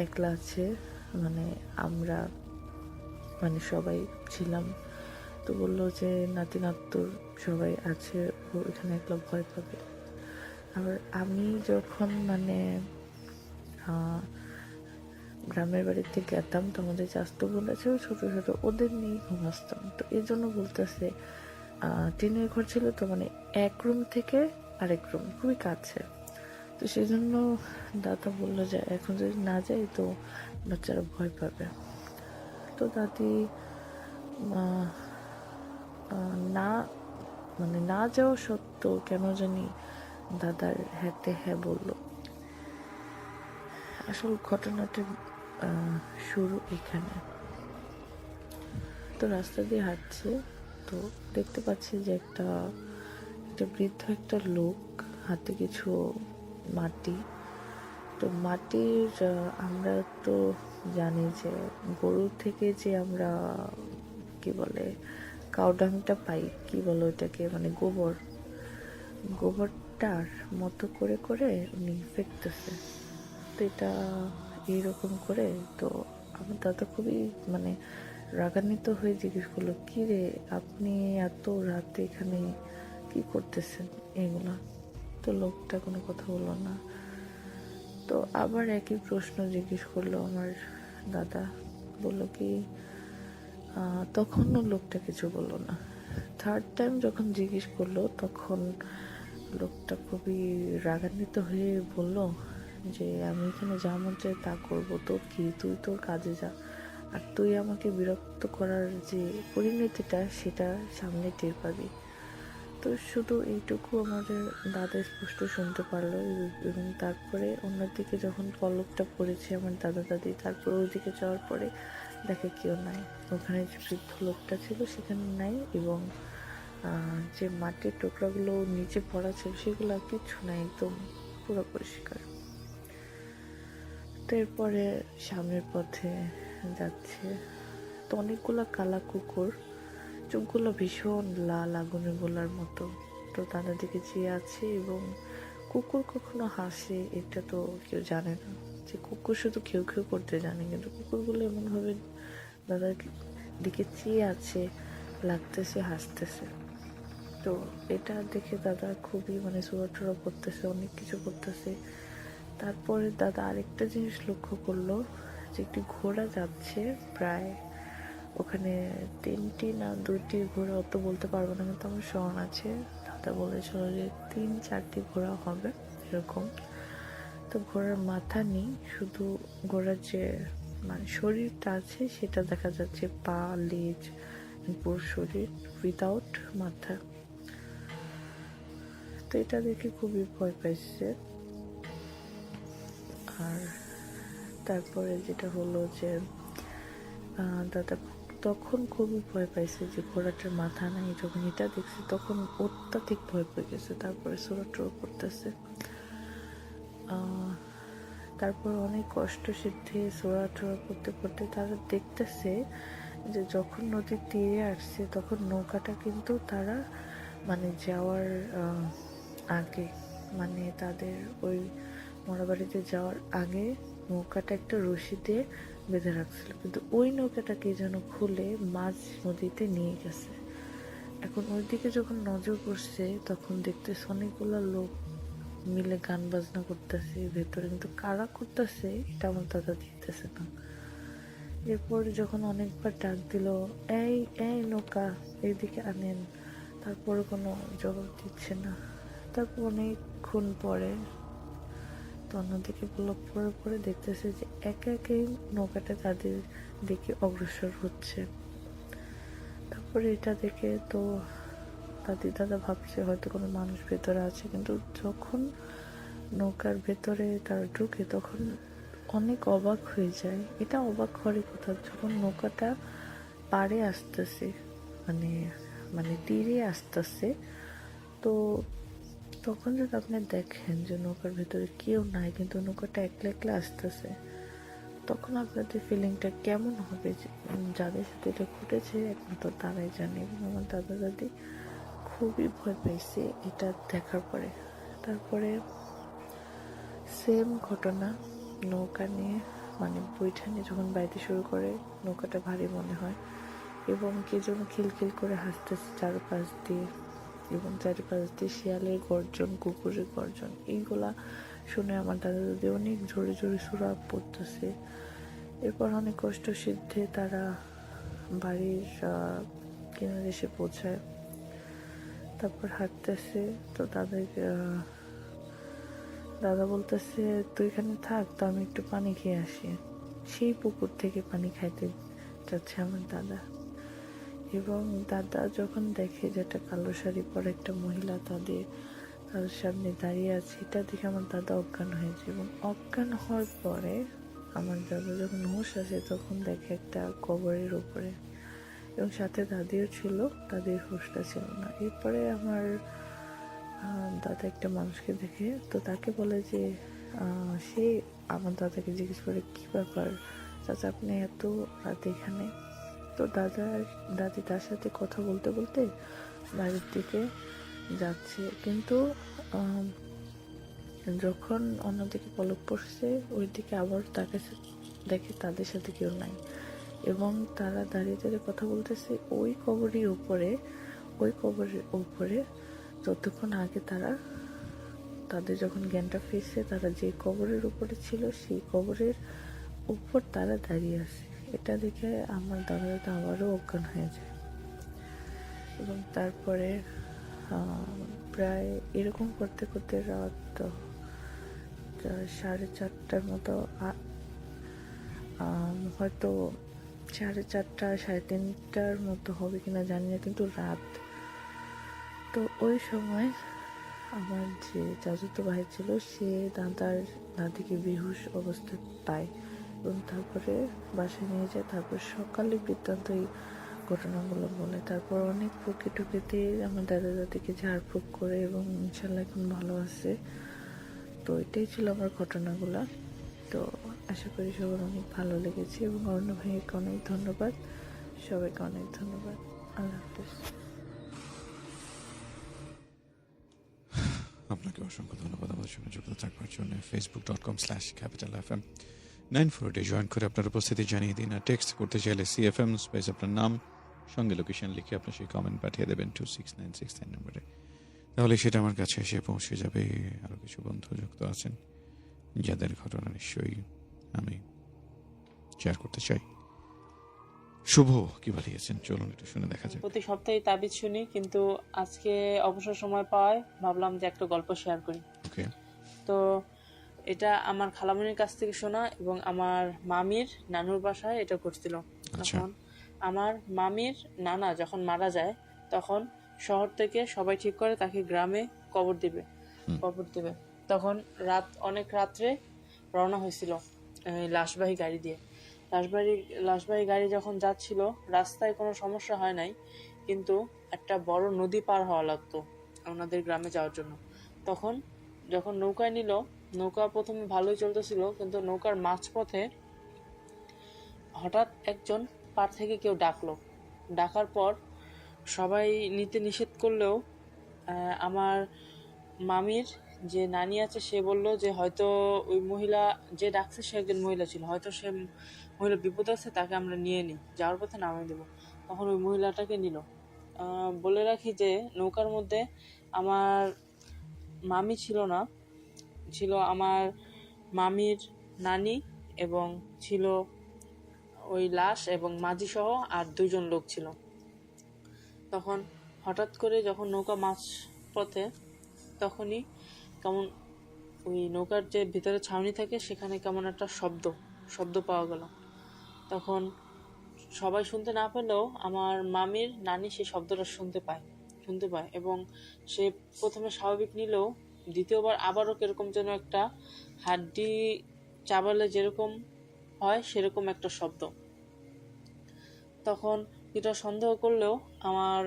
একলা আছে, মানে আমরা মানে সবাই ছিলাম, তো বললো যে নাতি নাত্তুর সবাই আছে, ও এখানে একলা ভয় পাবে। আবার আমি যখন মানে গ্রামের বাড়িতে গেতাম তো আমাদের চাস্তো বোন আছে ছোট ছোট, ওদের নিয়ে ঘুমাসতাম। তো এই জন্য বলতেছে টিনের ঘর ছিল, তো মানে এক রুম থেকে আরেক রুম খুবই কাছে। তো সেই জন্য দাদা বললো যে এখন যদি না যাই তো বাচ্চারা ভয় পাবে। তো দাদি না মানে না যাওয়া সত্ত্বেও কেন জানি দাদার হ্যাঁতে হ্যাঁ বললো। আসল ঘটনাটা শুরু এখানে। তো রাস্তা দিয়ে হাঁটছে, তো দেখতে পাচ্ছি যে একটা বৃদ্ধ একটা লোক, হাতে কিছু মাটি। তো মাটির আমরা তো জানি যে গরুর থেকে যে আমরা কি বলে কাউডাংটা পাই, কি বলে ওইটাকে, মানে গোবরটার মতো করে করে উনি ফেকতেছে। তো এটা এইরকম করে, তো আমার দাদা খুবই মানে রাগান্বিত হয়ে জিজ্ঞেস করলো, কি রে আপনি এত রাতে এখানে কি করতেছেন এগুলা? তো লোকটা কোনো কথা বললো না। তো আবার একই প্রশ্ন জিজ্ঞেস করলো আমার দাদা, বললো কি, তখনও লোকটা কিছু বললো না। থার্ড টাইম যখন জিজ্ঞেস করলো তখন লোকটা খুবই রাগান্বিত হয়ে বলল যে আমি এখানে যা মন চাই তা করবো, তোর কি, তুই তোর কাজে যা, আর তুই আমাকে বিরক্ত করার যে পরিণতিটা সেটা সামনে টের পাবি। তো শুধু এইটুকু আমাদের দাদা স্পষ্ট শুনতে পারলো। এবং তারপরে অন্যদিকে যখন পলকটা পড়েছে আমার দাদা দাদি, তারপরে ওইদিকে যাওয়ার পরে দেখে কেউ নাই, ওখানে যে বৃদ্ধ লোকটা ছিল সেখানে নাই, এবং যে মাটির টুকরাগুলো নিচে পড়া ছিল সেগুলো আর কিছু নাই, একদম পুরো পরিষ্কার। তো এরপরে সামনের পথে যাচ্ছে, তো অনেকগুলো কালা কুকুর, চোখগুলো ভীষণ লাল আগুনের গোলার মতো। তো তাদের দিকে চেয়ে আছে, এবং কুকুর কখনো হাসে এটা তো কেউ জানে না, যে কুকুর শুধু কেউ কেউ করতে জানে, কিন্তু কুকুরগুলো এমনভাবে দাদার দিকে চেয়ে আছে, লাগতেছে, হাসতেছে। তো এটা দেখে দাদা খুবই মানে সুরাটুরা করতেছে, অনেক কিছু করতেছে। তারপরে দাদা আরেকটা জিনিস লক্ষ্য করলো, যে একটি ঘোড়া যাচ্ছে, প্রায় ওখানে 3টি না 2টি ঘোড়া, অত বলতে পারবো না, কিন্তু আমার স্মরণ আছে দাদা বলেছিল যে 3-4টি ঘোড়া হবে এরকম। তো ঘোড়ার মাথা নেই, শুধু ঘোড়ার যে মানে শরীরটা আছে সেটা দেখা যাচ্ছে, পা, লেজ, পুরো শরীর উইদাউট মাথা। তো এটা দেখে খুবই ভয় পাইছে। আর তারপরে যেটা হলো যে দাদা তখন খুবই ভয় পাইছে যে ঘোড়াটার মাথা নাই, যখন এটা দেখছে তখন অত্যাধিক ভয় পেয়ে গেছে। তারপরে সুরাটুরো করতেছে, তারপর অনেক কষ্ট সিদ্ধে সুরাটুরো করতে করতে তারা দেখতেছে যে যখন নদীর তীরে আসছে তখন নৌকাটা কিন্তু তারা মানে যাওয়ার আগে, মানে তাদের ওই মরাবাড়িতে যাওয়ার আগে নৌকাটা একটা রশি দিয়ে বেঁধে রাখছিল, কিন্তু ওই নৌকাটা কে যেন খুলে মাঝ নদীতে নিয়ে গেছে। এখন ওইদিকে যখন নজর পড়ছে তখন দেখতেছে অনেকগুলো লোক মিলে গান বাজনা করতেছে ভেতরে, কিন্তু কারা করতেছে এটা আমার দাদা দেখতেছে না। এরপর যখন অনেকবার ডাক দিল, এই এই নৌকা এইদিকে আনেন, তারপরে কোনো জবাব দিচ্ছে না। তারপর অনেকক্ষণ পরে তো অন্যদিকে ব্লক পরে পরে দেখতেছে যে একে একেই নৌকাটা তাদের দিকে অগ্রসর হচ্ছে। তারপরে এটা দেখে তো দাদা ভাবছে হয়তো কোনো মানুষ ভেতরে আছে, কিন্তু যখন নৌকার ভেতরে তারা ঢুকে তখন অনেক অবাক হয়ে যায়। এটা অবাক হওয়ার কথা, যখন নৌকাটা পাড়ে আসতেছে, মানে মানে তীরে আসতেছে, তো তখন যদি আপনি দেখেন যে নৌকার ভেতরে কেউ নাই, কিন্তু নৌকাটা একলা একলা আসতেছে, তখন আপনাদের ফিলিংটা কেমন হবে? যাদের সাথে এটা ঘটেছে একমাত্র তারাই জানে। এবং আমার দাদা দাদি খুবই ভয় পাইছে এটা দেখার পরে। তারপরে সেম ঘটনা, নৌকা নিয়ে মানে বৈঠা নিয়ে যখন বাইতে শুরু করে নৌকাটা ভারী মনে হয়, এবং কে যেন খিলখিল করে হাসতেছে চারপাশ দিয়ে, এবং চারিপাশ দিয়ে শিয়ালের গর্জন, কুকুরের গর্জন, এইগুলা শুনে আমার দাদা দাদি অনেক জোরে জোরে সুরা পড়তেছে। এরপর অনেক কষ্ট সিদ্ধে তারা বাড়ির কিনারে এসে পৌঁছায়। তারপর হাঁটতেছে, তো দাদা বলতেছে তুই এখানে থাক, তো আমি একটু পানি খেয়ে আসি। সেই পুকুর থেকে পানি খাইতে যাচ্ছে আমার দাদা, এবং দাদা যখন দেখে যে একটা কালো শাড়ি পরা একটা মহিলা তাদের সামনে দাঁড়িয়ে আছে। এটা দেখে আমার দাদা অজ্ঞান হয়েছে, এবং অজ্ঞান হওয়ার পরে আমার দাদা যখন হুঁশ আসে তখন দেখে একটা কবরের উপরে, এবং সাথে দাদিও ছিল, দাদির হুঁশটা ছিল না। এরপরে আমার দাদা একটা মানুষকে দেখে, তো তাকে বলে যে সে আমার দাদাকে জিজ্ঞেস করে কি ব্যাপার চাচা আপনি এত রাত এখানে। তো দাদি তার সাথে কথা বলতে বলতে বাড়ির দিকে যাচ্ছে, কিন্তু যখন অন্যদিকে পলক পড়ছে ওই দিকে আবার তাকে দেখে তাদের সাথে কেউ নাই, এবং তারা দাঁড়িয়ে দাঁড়িয়ে কথা বলতেছে ওই কবরের উপরে যতক্ষণ আগে তাদের যখন জ্ঞানটা ফিরছে, তারা যে কবরের উপরে ছিল সেই কবরের উপর তারা দাঁড়িয়ে আছে। এটা দেখে আমার দাদা আবারও অজ্ঞান হয়ে যায়, এবং তারপরে প্রায় এরকম করতে করতে রাত 4:30টার মতো, হয়তো 4:30 3:30টার মতো হবে কিনা জানি না, কিন্তু রাত। তো ওই সময় আমার যে চাচাতো ভাই ছিল সে দাদিকে বেহুশ অবস্থায় পায়, এবং তারপরে বাসায় নিয়ে যায়। তারপর সকালে বৃত্তান্ত এই ঘটনাগুলো বলে। তারপর অনেক টুকিতে আমার দাদা দাদিকে ঝাড়ফুঁক করে, এবং ইনশাল্লাহ এখন ভালো আছে। তো এটাই ছিল আমার ঘটনাগুলো। তো আশা করি সবার অনেক ভালো লেগেছে, এবং অর্ণ ভাইকে অনেক ধন্যবাদ, সবাইকে অনেক ধন্যবাদ। আল্লাহ হাফিজ। আপনাকে অসংখ্য ধন্যবাদ আমাদের সঙ্গে যুক্ত থাকবার জন্য। facebook.com/capitalfm 948 জয়েন করে আপনার উপস্থিতি জানিয়ে দিন। আর টেক্সট করতে চাইলে CFM স্পেস আপনার নাম সঙ্গে লোকেশন লিখে আপনার সেই কমেন্ট পাঠিয়ে দেবেন 26969 নম্বরে। তাহলে সেটা আমার কাছে এসে পৌঁছে যাবে। আরও কিছু বন্ধু যুক্ত আছেন যাদের ঘটনা নিশ্চয়ই আমি শেয়ার করতে চাই। শুভ কি বানিয়েছেন, চলুন একটু শুনে দেখা যাক। প্রতি সপ্তাহে তাবিজ শুনি, কিন্তু আজকে অবসর সময় পাওয়ায় ভাবলাম যে একটা গল্প শেয়ার করি। ওকে। তো এটা আমার খালামণির কাছ থেকে শোনা, এবং আমার মামির নানুর বাসায় এটা করছিল। তখন আমার মামির নানা যখন মারা যায় তখন শহর থেকে সবাই ঠিক করে তাকে গ্রামে কবর দিবে। তখন অনেক রাত্রে রওনা হয়েছিল লাশবাহী গাড়ি দিয়ে। লাশবাহী গাড়ি যখন যাচ্ছিল রাস্তায় কোনো সমস্যা হয় নাই, কিন্তু একটা বড় নদী পার হওয়া লাগতো ওনাদের গ্রামে যাওয়ার জন্য। তখন যখন নৌকায় নিল, নৌকা প্রথমে ভালোই চলতেছিল, কিন্তু নৌকার মাঝপথে হঠাৎ একজন পার থেকে কেউ ডাকার পর সবাই নিতে নিষেধ করলেও আমার মামির যে নানি আছে সে বলল যে হয়তো ওই মহিলা যে ডাকছে সে একজন মহিলা ছিল, হয়তো সে মহিলা বিপদ আছে, তাকে আমরা নিয়ে নিই, যাওয়ার পথে নামিয়ে দেবো। তখন ওই মহিলাটাকে নিল। বলে রাখি যে নৌকার মধ্যে আমার মামি ছিল না, ছিল আমার মামির নানি, এবং ছিল ওই লাশ এবং মাঝি সহ আর 2 জন লোক ছিল। তখন হঠাৎ করে যখন নৌকা মাঝ পথে, তখনই কেমন ওই নৌকার যে ভিতরে ছাউনি থাকে সেখানে কেমন একটা শব্দ পাওয়া গেল। তখন সবাই শুনতে না পেলেও আমার মামির নানি সেই শব্দটা শুনতে পায়, এবং সে প্রথমে স্বাভাবিক নিলেও দ্বিতীয়বার আবারও কিরকম যেন একটা হাড্ডি চাবালে যেরকম হয় সেরকম একটা শব্দ। তখন এটা সন্দেহ করলেও আমার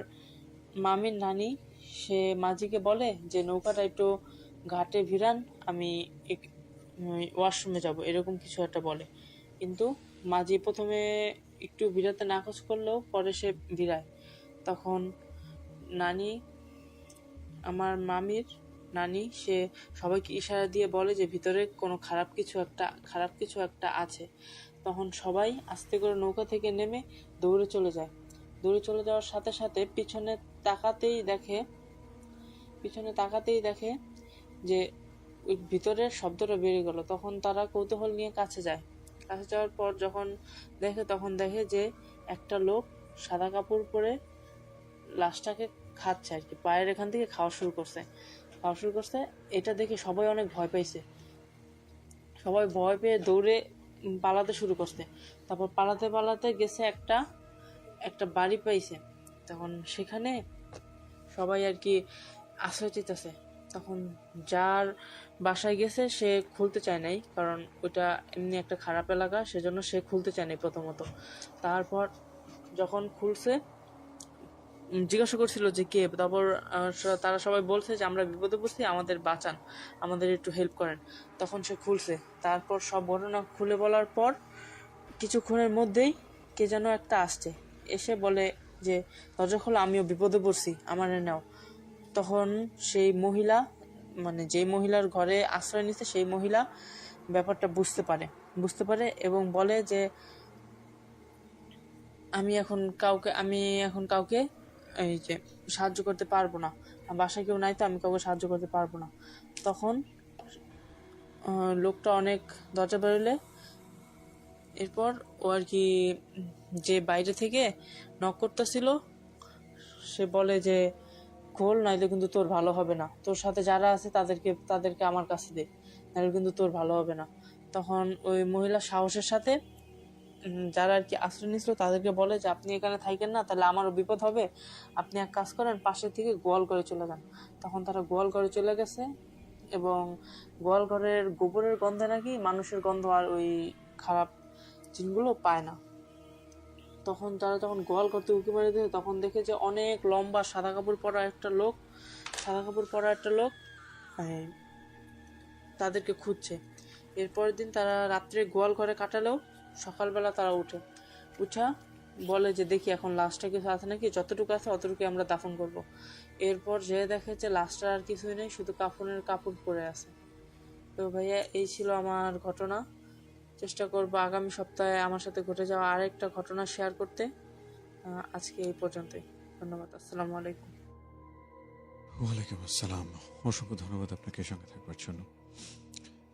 মামির নানি সে মাঝিকে বলে যে নৌকাটা একটু ঘাটে ভিড়ান, আমি ওয়াশরুমে যাব, এরকম কিছু একটা বলে। কিন্তু মাঝি প্রথমে একটু ভিড়াতে নাকচ করলেও পরে সে ভিড়ায়। তখন আমার মামির নানি সে সবাইকে ইশারা দিয়ে বলে যে ভিতরে কোনো খারাপ কিছু একটা আছে। তখন সবাই আস্তে করে নৌকা থেকে নেমে দৌড়ে চলে যাওয়ার সাথে সাথে পিছনে তাকাতেই দেখে যে ওই ভিতরের শব্দটা বেড়ে গেল। তখন তারা কৌতূহল নিয়ে কাছে যাওয়ার পর যখন দেখে যে একটা লোক সাদা কাপড় পরে লাশটাকে খাচ্ছে আর কি, পায়ের এখান থেকে খাওয়া শুরু করছে। এটা দেখে সবাই অনেক ভয় পাইছে, সবাই ভয় পেয়ে দৌড়ে পালাতে শুরু করছে। তারপর পালাতে গেছে একটা বাড়ি পাইছে। তখন সেখানে সবাই আর কি আশ্রয় চাইতেছে তখন যার বাসায় গেছে সে খুলতে চায় নাই, কারণ ওইটা এমনি একটা খারাপ এলাকা, সেজন্য সে খুলতে চায় নাই প্রথমত। তারপর যখন খুলছে জিজ্ঞাসা করছিল যে কে, তারপর তারা সবাই বলছে যে আমরা বিপদে পড়ছি, আমাদের বাঁচান, আমাদের একটু হেল্প করেন। তখন সে খুলছে। তারপর সব ঘটনা খুলে বলার পর কিছুক্ষণের মধ্যেই কে যেন একটা আসছে, এসে বলে যে দরজা খোলো, আমিও বিপদে পড়ছি, আমারে নাও। তখন সেই মহিলা, মানে যেই মহিলার ঘরে আশ্রয় নিচ্ছে সেই মহিলা ব্যাপারটা বুঝতে পারে এবং বলে যে আমি এখন কাউকে এই যে সাহায্য করতে পারবো না, বাসায় কেউ নাই তো আমি কাউকে সাহায্য করতে পারবো না। তখন লোকটা অনেক দরজা বেরোলে, এরপর ও আর কি যে বাইরে থেকে নক করতেছিল সে বলে যে খোল, নাইলে কিন্তু তোর ভালো হবে না, তোর সাথে যারা আছে তাদেরকে আমার কাছে দে, নাইলে কিন্তু তোর ভালো হবে না। তখন ওই মহিলা সাহসের সাথে যারা আর কি আশ্রয় নিয়েছিল তাদেরকে বলে যে আপনি এখানে থাকেন না, তাহলে আমারও বিপদ হবে, আপনি এক কাজ করেন, পাশে থেকে গোয়াল ঘরে চলে যান। তখন তারা গোয়াল ঘরে চলে গেছে এবং গোয়াল ঘরের গোবরের গন্ধে নাকি মানুষের গন্ধ আর ওই খারাপ জিনগুলো পায় না। তখন তারা যখন গোয়াল করতে উঁকি মারি দেয়, তখন দেখে যে অনেক লম্বা সাদা কাপড় পরা একটা লোক তাদেরকে খুঁজছে। এরপরের দিন তারা রাত্রে গোয়াল ঘরে কাটালেও সকালবেলা তারা উঠা বলে যে দেখি এখন লাশটা কিছু আছে নাকি, যতটুকু আছে অতটুকু আমরা দাফন করব। এরপর যে দেখে যে লাশটা আর কিছুই নেই, শুধু কাফনের কাপড় পরে আছে। তো ভাইয়া এই ছিল আমার ঘটনা। চেষ্টা করব আগামী সপ্তাহে আমার সাথে ঘটে যাওয়া আরেকটা ঘটনা শেয়ার করতে। আজকে এই পর্যন্তই, ধন্যবাদ। আসসালামু আলাইকুম। ওয়ালাইকুম আসসালাম। অসংখ্য ধন্যবাদ আপনাকে সঙ্গে থাকবার জন্য।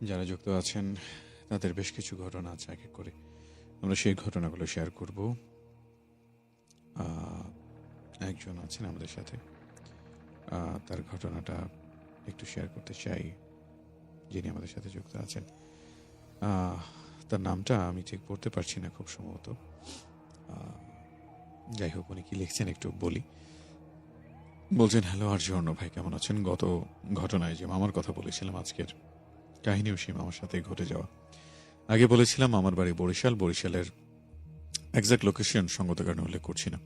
যারা যুক্ত আছেন তাদের বেশ কিছু ঘটনা আছে, এক এক করে আমরা সেই ঘটনাগুলো শেয়ার করব। একজন আছেন আমাদের সাথে, তার ঘটনাটা একটু শেয়ার করতে চাই, যিনি আমাদের সাথে যুক্ত আছেন। তার নামটা আমি ঠিক পড়তে পারছি না খুব সম্ভবত, যাই হোক উনি কি লিখছেন একটু বলি। বলছেন, হ্যালো আর্য ভাই, কেমন আছেন? গত ঘটনায় যে মামার কথা বলেছিলাম, আজকের কাহিনীও সেই মামার সাথে ঘটে যাওয়া। আগে বলেছিলাম আমার বাড়ি বরিশালের এক্সাক্ট লোকেশন সঙ্গত কারণে উল্লেখ করছি না,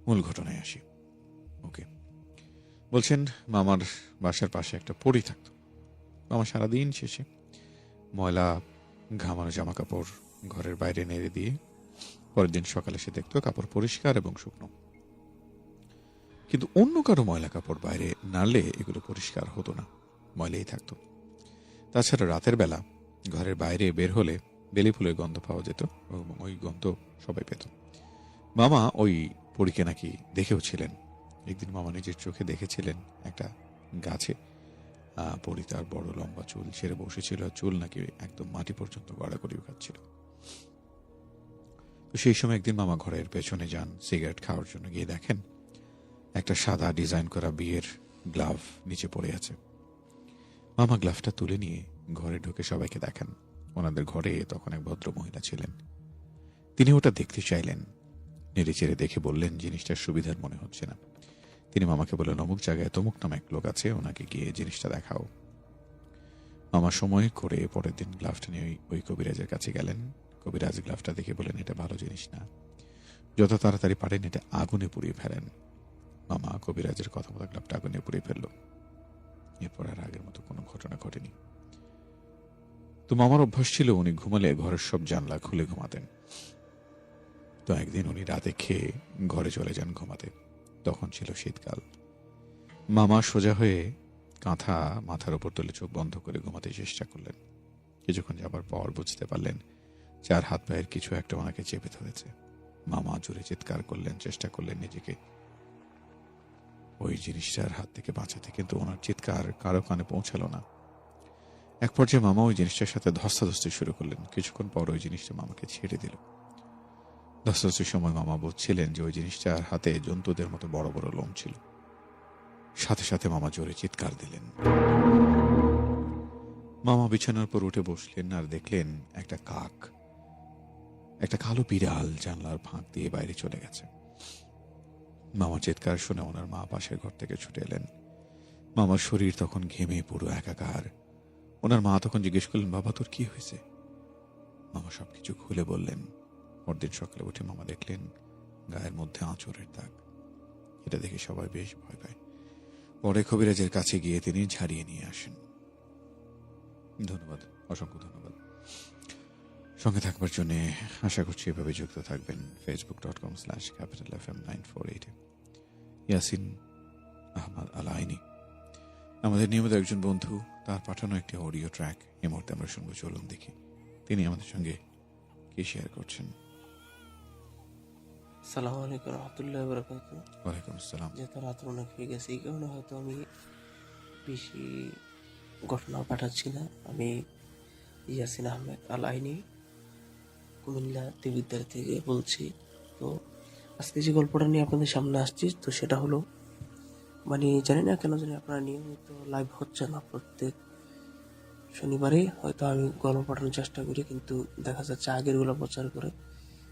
মূল ঘটনায় আসি। ওকে, বলছেন মামার বাসার পাশে একটা পরী থাকতো। মামা সারাদিন শেষে ময়লা ঘামানো জামা কাপড় ঘরের বাইরে নেড়ে দিয়ে পরের দিন সকালে সে দেখতো কাপড় পরিষ্কার এবং শুকনো, কিন্তু অন্য কারো ময়লা কাপড় বাইরে নাড়লে এগুলো পরিষ্কার হতো না, ময়লাই থাকতো। তাছাড়া রাতের বেলা ঘরের বাইরে বের হলে বেলি ফুলের গন্ধ পাওয়া যেত এবং ওই গন্ধ সবাই পেত। মামা ওই পরীকে নাকি দেখেও ছিলেন। একদিন মামা নিজের চোখে দেখেছিলেন একটা গাছে পরী, তার বড় লম্বা চুল ছেড়ে বসেছিল, চুল নাকি একদম মাটি পর্যন্ত গড়াগড়ি খাচ্ছিল। তো সেই সময় একদিন মামা ঘরের পেছনে যান সিগারেট খাওয়ার জন্য, গিয়ে দেখেন একটা সাদা ডিজাইন করা বিয়ের গ্লাভ নিচে পড়ে আছে। মামা গ্লাভটা তুলে নিয়ে ঘরে ঢুকে সবাইকে দেখান। ওনাদের ঘরে তখন এক ভদ্র মহিলা ছিলেন, তিনি ওটা দেখতে চাইলেন। নেড়ে চেড়ে দেখে বললেন জিনিসটার সুবিধার মনে হচ্ছে না। তিনি মামাকে বললেন অমুক জায়গায় তমুক নামে এক লোক আছে, ওনাকে গিয়ে জিনিসটা দেখাও। মামা সময় করে পরের দিন গ্লাভটা নিয়ে ওই কবিরাজের কাছে গেলেন। কবিরাজ গ্লাভটা দেখে বলেন এটা ভালো জিনিস না, যত তাড়াতাড়ি পারেন এটা আগুনে পুড়িয়ে ফেলেন। মামা কবিরাজের কথা মতো গ্লাভটা আগুনে পুড়িয়ে ফেলল। এরপর আর আগের মতো কোনো ঘটনা ঘটেনি। তো মামার অভ্যাস ছিল উনি ঘুমালে ঘরের সব জানলা খুলে ঘুমাতেন। তো একদিন উনি রাতে খেয়ে ঘরে চলে যান ঘুমাতে। তখন ছিল শীতকাল। মামা সোজা হয়ে কাঁথা মাথার উপর তুলে চোখ বন্ধ করে ঘুমাতে চেষ্টা করলেন। কিছুক্ষণ যাবার পর বুঝতে পারলেন চার হাত পায়ের কিছু একটা ওনাকে চেপে ধরেছে। মামা জোরে চিৎকার করলেন, চেষ্টা করলেন নিজেকে ওই জিনিসটার হাত থেকে বাঁচাতে, কিন্তু ওনার চিৎকার কারো কানে পৌঁছালো না। এক পর্যায়ে মামা ওই জিনিসটার সাথে ধস্তাধস্তি শুরু করলেন। কিছুক্ষণ পর ওই জিনিসটা মামাকে ছেড়ে দিল। ধস্তাধস্তির সময় মামা বুঝছিলেন যে ওই জিনিসটার হাতে জন্তুদের মতো বড় বড় লোম ছিল। সাথে সাথে মামা জোরে চিৎকার দিলেন। মামা বিছানার পর উঠে বসলেন আর দেখলেন একটা কাক, একটা কালো বিড়াল জানলার ফাঁক দিয়ে বাইরে চলে গেছে। মামা চিৎকার শুনে ওনার মা পাশের ঘর থেকে ছুটে এলেন। মামার শরীর তখন ঘেমে পুরো একাকার। ওনার মা তখন জিজ্ঞেস করলেন, বাবা তোর কি হয়েছে? মামা সবকিছু খুলে বললেন। পরদিন সকালে উঠে মামা দেখলেন গায়ের মধ্যে আঁচড়ের দাগ। এটা দেখে সবাই বেশ ভয় পায়। পরে কবিরাজের কাছে গিয়ে তিনি ঝাড়িয়ে নিয়ে আসেন। ধন্যবাদ, অসংখ্য ধন্যবাদ সঙ্গে থাকবার জন্য। আশা করছি এভাবে যুক্ত থাকবেন facebook.com/capitalfm948 ইয়াসিন আহমদ আল আইনি আমাদের নিয়মিত একজন বন্ধু, তার পাঠানো একটি অডিও ট্র্যাক এই মুহূর্তে আমরা শুনবো। চলুন দেখি তিনি আমাদের সঙ্গে কি শেয়ার করছেন। আসসালামু আলাইকুম রহমতুল্লাহ বারাকাতুহু। ওয়ালাইকুম আসসালাম। যেহেতু রাত অনেক হয়ে গেছে, এই কারণে হয়তো আমি বেশি ঘটনা পাঠাচ্ছি না। আমি ইয়াসিন আহমেদ আল আইনি কুমিল্লা দেবিদ্বার থেকে বলছি। তো আজকে যে গল্পটা নিয়ে আপনাদের সামনে আসছি, তো সেটা হলো জানি না কেন জানি আপনারা নিয়মিত লাইভ হচ্ছে না। প্রত্যেক শনিবারে হয়তো আমি গল্প পাঠানোর চেষ্টা করি, কিন্তু দেখা যাচ্ছে আগের গুলো প্রচার করে।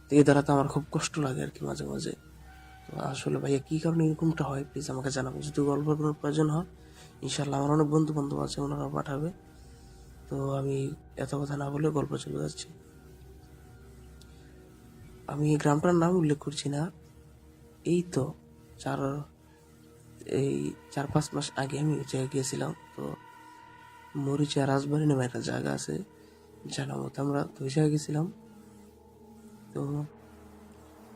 তো এই দ্বারা তো আমার খুব কষ্ট লাগে আর কি মাঝে মাঝে। তো আসলে ভাইয়া কী কারণে এরকমটা হয় প্লিজ আমাকে জানাবেন। যদি গল্পের কোনো প্রয়োজন হয় ইনশাল্লাহ আমার অনেক বন্ধু বান্ধব আছে, ওনারা পাঠাবে। তো আমি এত কথা না বলে গল্প চলে যাচ্ছি। আমি এই গ্রামটার নাম উল্লেখ করছি না। এই তো 4-5 মাস আগে আমি ওই জায়গায় গিয়েছিলাম। তো মরিচা রাজবাড়ি নামে একটা জায়গা আছে জানার মতো, আমরা তো ওই জায়গায় গেছিলাম। তো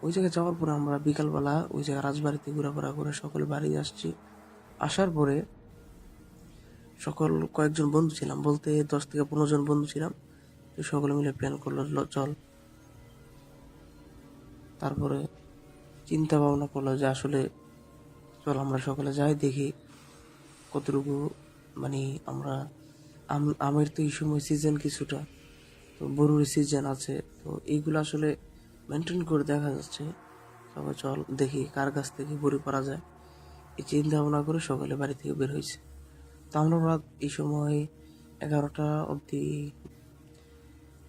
ওই জায়গায় যাওয়ার পরে আমরা বিকালবেলা ওই জায়গায় রাজবাড়িতে ঘোরাফেরা করে সকলে বাড়ি আসছি। আসার পরে কয়েকজন বন্ধু ছিলাম, বলতে 10 থেকে 15 জন বন্ধু ছিলাম। তো সকলে মিলে প্ল্যান করলো চল। তারপরে চিন্তা ভাবনা করলো যে আসলে চল আমরা সকলে যাই, দেখি কতটুকু আমরা আমের তো এই সময় সিজন কিছুটা, তো বড়ুর সিজন আছে। তো এইগুলো আসলে মেনটেন করে দেখা যাচ্ছে। সবাই চল দেখি কার কাছ থেকে বড়ি পারা যায়। এই চিন্তা ভাবনা করে সকালে বাড়ি থেকে বের হয়েছে। তো আমরা রাত এই সময় 11টা অবধি,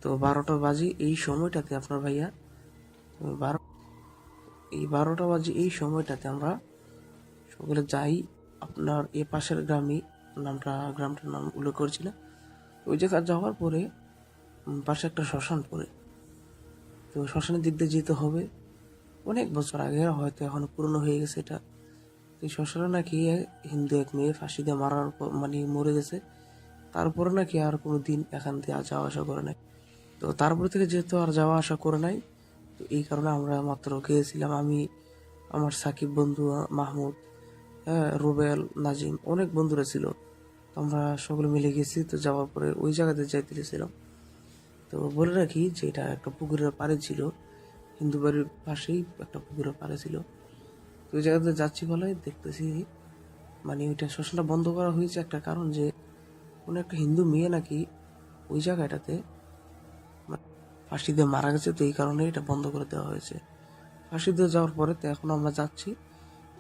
তো 12টা বাজে এই সময়টাতে আপনার ভাইয়া 12টা বাজে এই সময়টাতে আমরা সকলে যাই আপনার এ পাশের গ্রামে, গ্রামটার নাম উল্লেখ করছি না। ওই জায়গায় যাওয়ার পরে পাশে একটা শ্মশান পড়ে। তো শ্মশানের দিক দিয়ে যেতে হবে। অনেক বছর আগে, হয়তো এখন পুরনো হয়ে গেছে এটা। তো এই শ্মশানে নাকি হিন্দু এক মেয়ে ফাঁসি দিয়ে মারার পর মরে গেছে। তারপরে নাকি আর কোনো দিন এখান থেকে যাওয়া আসা করে নাই। তো তারপরে থেকে যেহেতু আর যাওয়া আসা করে নাই, তো এই কারণে আমরা মাত্র গিয়েছিলাম। আমি, আমার সাকিব বন্ধু, মাহমুদ, রুবেল, নাজিম, অনেক বন্ধুরা ছিল। তো আমরা সকলে মিলে গেছি। তো যাওয়ার পরে ওই জায়গাতে যাইতেছিলাম। তো বলে রাখি যে এটা একটা পুকুরের পাড়ে ছিল, হিন্দু বাড়ির পাশেই একটা পুকুরের পাড়ে ছিল। তো ওই জায়গাতে যাচ্ছি বলে দেখতেছি ওইটা শ্মশানটা বন্ধ করা হয়েছে একটা কারণ, যে কোনো একটা হিন্দু মেয়ে নাকি ওই জায়গাটাতে ফাঁসি দিয়ে মারা গেছে। তো এই কারণে এটা বন্ধ করে দেওয়া হয়েছে। ফাঁসি দিয়ে যাওয়ার পরে তো এখন আমরা যাচ্ছি।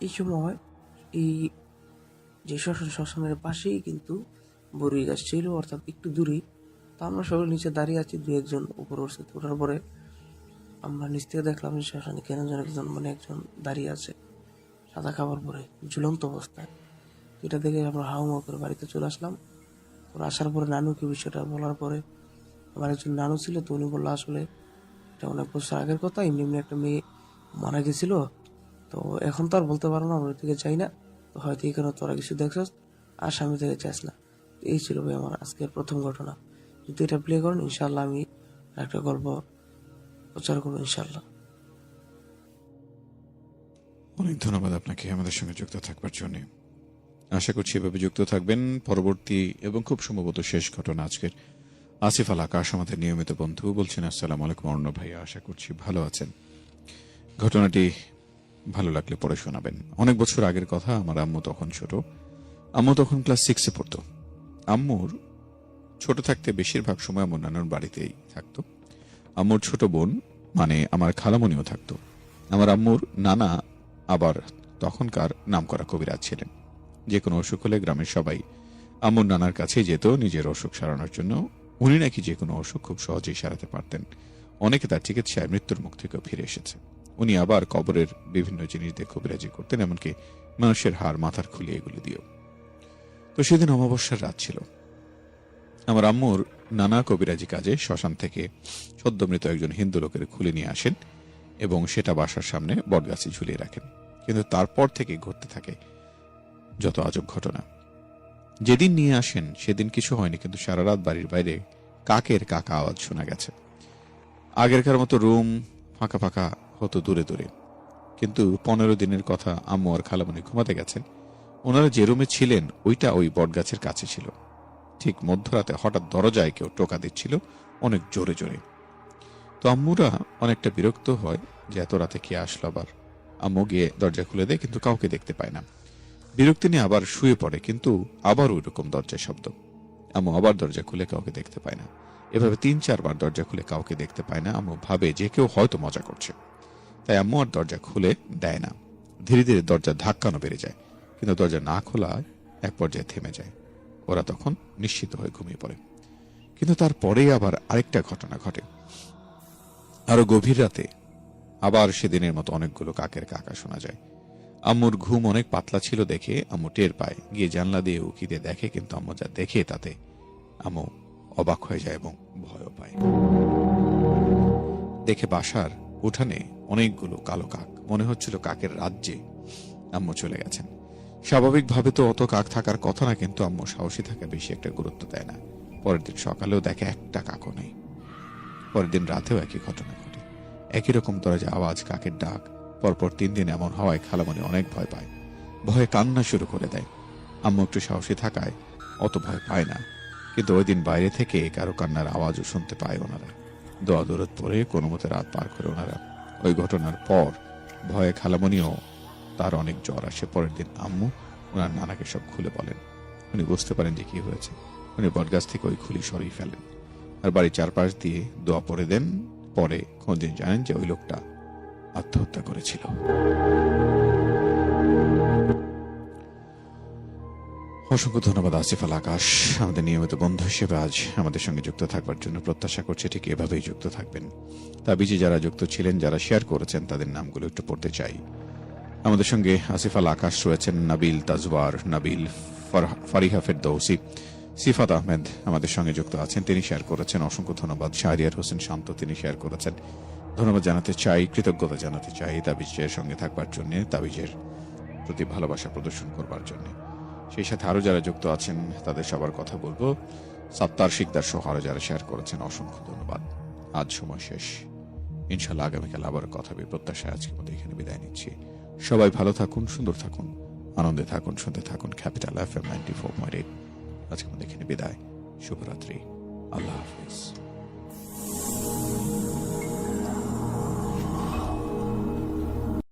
এই সময় এই যে শ্মশানের পাশেই কিন্তু বড়ি গাছ ছিল, অর্থাৎ একটু দূরেই। তো আমরা সবাই নিচে দাঁড়িয়ে আছি, 2-1 জন উপরে উঠছে। ওঠার পরে আমরা নিচ থেকে দেখলাম যে শ্মশানে কেন যেন একজন দাঁড়িয়ে আছে সাদা খাবার পরে, ঝুলন্ত অবস্থায়। এটা দেখে আমরা হাউমাউ করে বাড়িতে চলে আসলাম। তো আসার পরে নানুকে বিষয়টা বলার পরে, আমার একজন নানু ছিল, তো উনি বললো আসলে এটা অনেক বছর আগের কথা, এমনি একটা মেয়ে মারা গেছিল। তো এখন তো আর বলতে পারবো না, আমরা থেকে চাই না। তো হয়তো এখানে তোরা কিছু দেখছস আর সামনে থেকে চাস না। এই ছিল ভাই আমার আজকের প্রথম ঘটনা। যদি এটা প্লে করেন ইনশাল্লাহ আমি একটা গল্প প্রচার করবো ইনশাল্লাহ। অনেক ধন্যবাদ আপনাকে আমাদের সঙ্গে যুক্ত থাকবার জন্য। আশা করছি এভাবে যুক্ত থাকবেন। পরবর্তী এবং খুব সম্ভবত শেষ ঘটনা আজকের। আসিফ আল আকাশ আমাদের নিয়মিত বন্ধু বলছেন, আসসালামু আলাইকুম অর্ণব ভাইয়া, আশা করছি ভালো আছেন। ঘটনাটি ভালো লাগলে পরে শোনাবেন। অনেক বছর আগের কথা। আমার আম্মু তখন ছোট। আম্মু তখন ক্লাস 6-এ পড়তো। আম্মুর ছোট থাকতে বেশিরভাগ সময় আম্মুর নানুর বাড়িতেই থাকতো। আম্মুর ছোট বোন আমার খালামণিও থাকতো। আমার আম্মুর নানা আবার তখনকার নামকরা কবিরাজ ছিলেন। যে কোনো অসুখ হলে গ্রামের সবাই আম্মুর নানার কাছেই যেত নিজের অসুখ সারানোর জন্য। উনি নাকি যে কোনো অসুখ খুব সহজেই সারাতে পারতেন। অনেকে তার চিকিৎসায় মৃত্যুর মুখ থেকে ফিরে এসেছে। উনি আবার কবরের বিভিন্ন জিনিস দিয়ে কবিরাজি করতেন, এমনকি মানুষের হাড় মাথার খুলে এগুলো দিয়েও। তো সেদিন অমাবস্যার রাত ছিল। আমার আম্মুর নানা কবিরাজি কাজে শ্মশান থেকে সদ্যমৃত একজন হিন্দু লোকের খুলে নিয়ে আসেন এবং সেটা বাসার সামনে বটগাছে ঝুলিয়ে রাখেন। কিন্তু তারপর থেকে ঘটতে থাকে যত আজব ঘটনা। যেদিন নিয়ে আসেন সেদিন কিছু হয়নি, কিন্তু সারা রাত বাড়ির বাইরে কাকের কাকা আওয়াজ শোনা গেছে। আগেরকার মতো রুম ফাঁকা ফাঁকা হতো দূরে দূরে। কিন্তু 15 দিনের কথা আম্মু আর খালামণি ঘুমাতে গেছেন। ওনারা যে রুমে ছিলেন ওইটা ওই বটগাছের কাছে ছিল। ঠিক মধ্যরাতে হঠাৎ দরজায় কেউ টোকা দিচ্ছিল অনেক জোরে জোরে। তো আম্মুরা অনেকটা বিরক্ত হয় যে এত রাতে কে আসলো আবার। আম্মু গিয়ে দরজা খুলে দেয়, কিন্তু কাউকে দেখতে পায় না। বিরক্তি নিয়ে আবার শুয়ে পড়ে, কিন্তু আবার ওই রকম দরজায় শব্দ। আম্মু আবার দরজা খুলে কাউকে দেখতে পায় না। এভাবে 3-4 বার দরজা খুলে কাউকে দেখতে পায় না। আম্মু ভাবে যে কেউ হয়তো মজা করছে, তাই আম্মু আর দরজা খুলে দেয় না। ধীরে ধীরে দরজা ধাক্কানো বেড়ে যায়, কিন্তু দরজা না খোলায় এক পর্যায়ে থেমে যায়। ওরা তখন নিশ্চিত হয়ে ঘুমিয়ে পড়ে। কিন্তু তারপরেই আবার আরেকটা ঘটনা ঘটে। আরো গভীর রাতে আবার সেদিনের মতো অনেকগুলো কাকের কাকা শোনা যায়। আম্মুর ঘুম অনেক পাতলা ছিল দেখে আম্মু টের পায়, গিয়ে জানলা দিয়ে উকি দিয়ে দেখে। কিন্তু আম্মু যা দেখে তাতে আম্মু অবাক হয়ে যায় এবং ভয়ও পায়। দেখে বাসার উঠানে অনেকগুলো কালো কাক। মনে হচ্ছিল কাকের রাজ্যে আম্মু চলে গেছেন। স্বাভাবিকভাবে তো অত কাক থাকার কথা না, কিন্তু আম্মু সাহসী থাকা বেশি একটা গুরুত্ব দেয় না। পরের দিন সকালেও দেখে একটা কাকও নেই। পরের দিন রাতেও একই ঘটনা ঘটে, একই রকম দরজা আওয়াজ, কাকের ডাক। পরপর 3 দিন এমন হওয়ায় খালামণি অনেক ভয় পায়, ভয়ে কান্না শুরু করে দেয়। আম্মু একটু সাহসী থাকায় অত ভয় পায় না, কিন্তু ওই দিন বাইরে থেকে কারো কান্নার আওয়াজও শুনতে পায় ওনারা। দোয়া দরদ পরে কোনো মতে রাত পার করে ওনারা। ওই ঘটনার পর ভয়ে খালামণিও তার অনেক জ্বর আসে। পরের দিন আম্মু ওনার নানাকে সব খুলে বলেন। উনি বুঝতে পারেন যে কি হয়েছে। উনি বটগাছ থেকে ওই খুলি সরিয়ে ফেলেন আর বাড়ির চারপাশ দিয়ে দোয়া পড়ে দেন। পরে খোঁজে জানেন যে ওই লোকটা আত্মহত্যা করেছিল। অসংখ্য ধন্যবাদ আসিফ আল আকাশ, আমাদের নিয়মিত বন্ধু হিসেবে আজ আমাদের সঙ্গে যুক্ত থাকবার জন্য। প্রত্যাশা করছি ঠিক এভাবেই যুক্ত থাকবেন। তাবিজে যারা যুক্ত ছিলেন, যারা শেয়ার করেছেন, তাদের নামগুলো একটু পড়তে চাই। আমাদের সঙ্গে আসিফ আল আকাশ রয়েছেন, নাবিল তাজওয়ার, নাবিল, ফারিহা ফেরদৌসি, সিফাত আহমেদ আমাদের সঙ্গে যুক্ত আছেন, তিনি শেয়ার করেছেন। অসংখ্য ধন্যবাদ। শাহরিয়ার হোসেন শান্ত, তিনি শেয়ার করেছেন। ধন্যবাদ জানাতে চাই, কৃতজ্ঞতা জানাতে চাই তাবিজের সঙ্গে থাকবার জন্য, তাবিজের প্রতি ভালোবাসা প্রদর্শন করবার জন্য। সেই সাথে আরো যারা যুক্ত আছেন তাদের সবার কথা বলবো। সাত্তার শিকদার সহ আরো যারা শেয়ার করেছেন, অসংখ্য ধন্যবাদ। আজ সময় শেষ, ইনশাল্লাহ আগামীকাল আবার কথা হবে প্রত্যাশায় আজকের মতো এখানে বিদায় নিচ্ছি। সবাই ভালো থাকুন, সুন্দর থাকুন, আনন্দে থাকুন, শুনতে থাকুন ক্যাপিটাল FM 94.8। আজকের মতো এখানে বিদায়। শুভরাত্রি, আল্লাহ হাফিজ।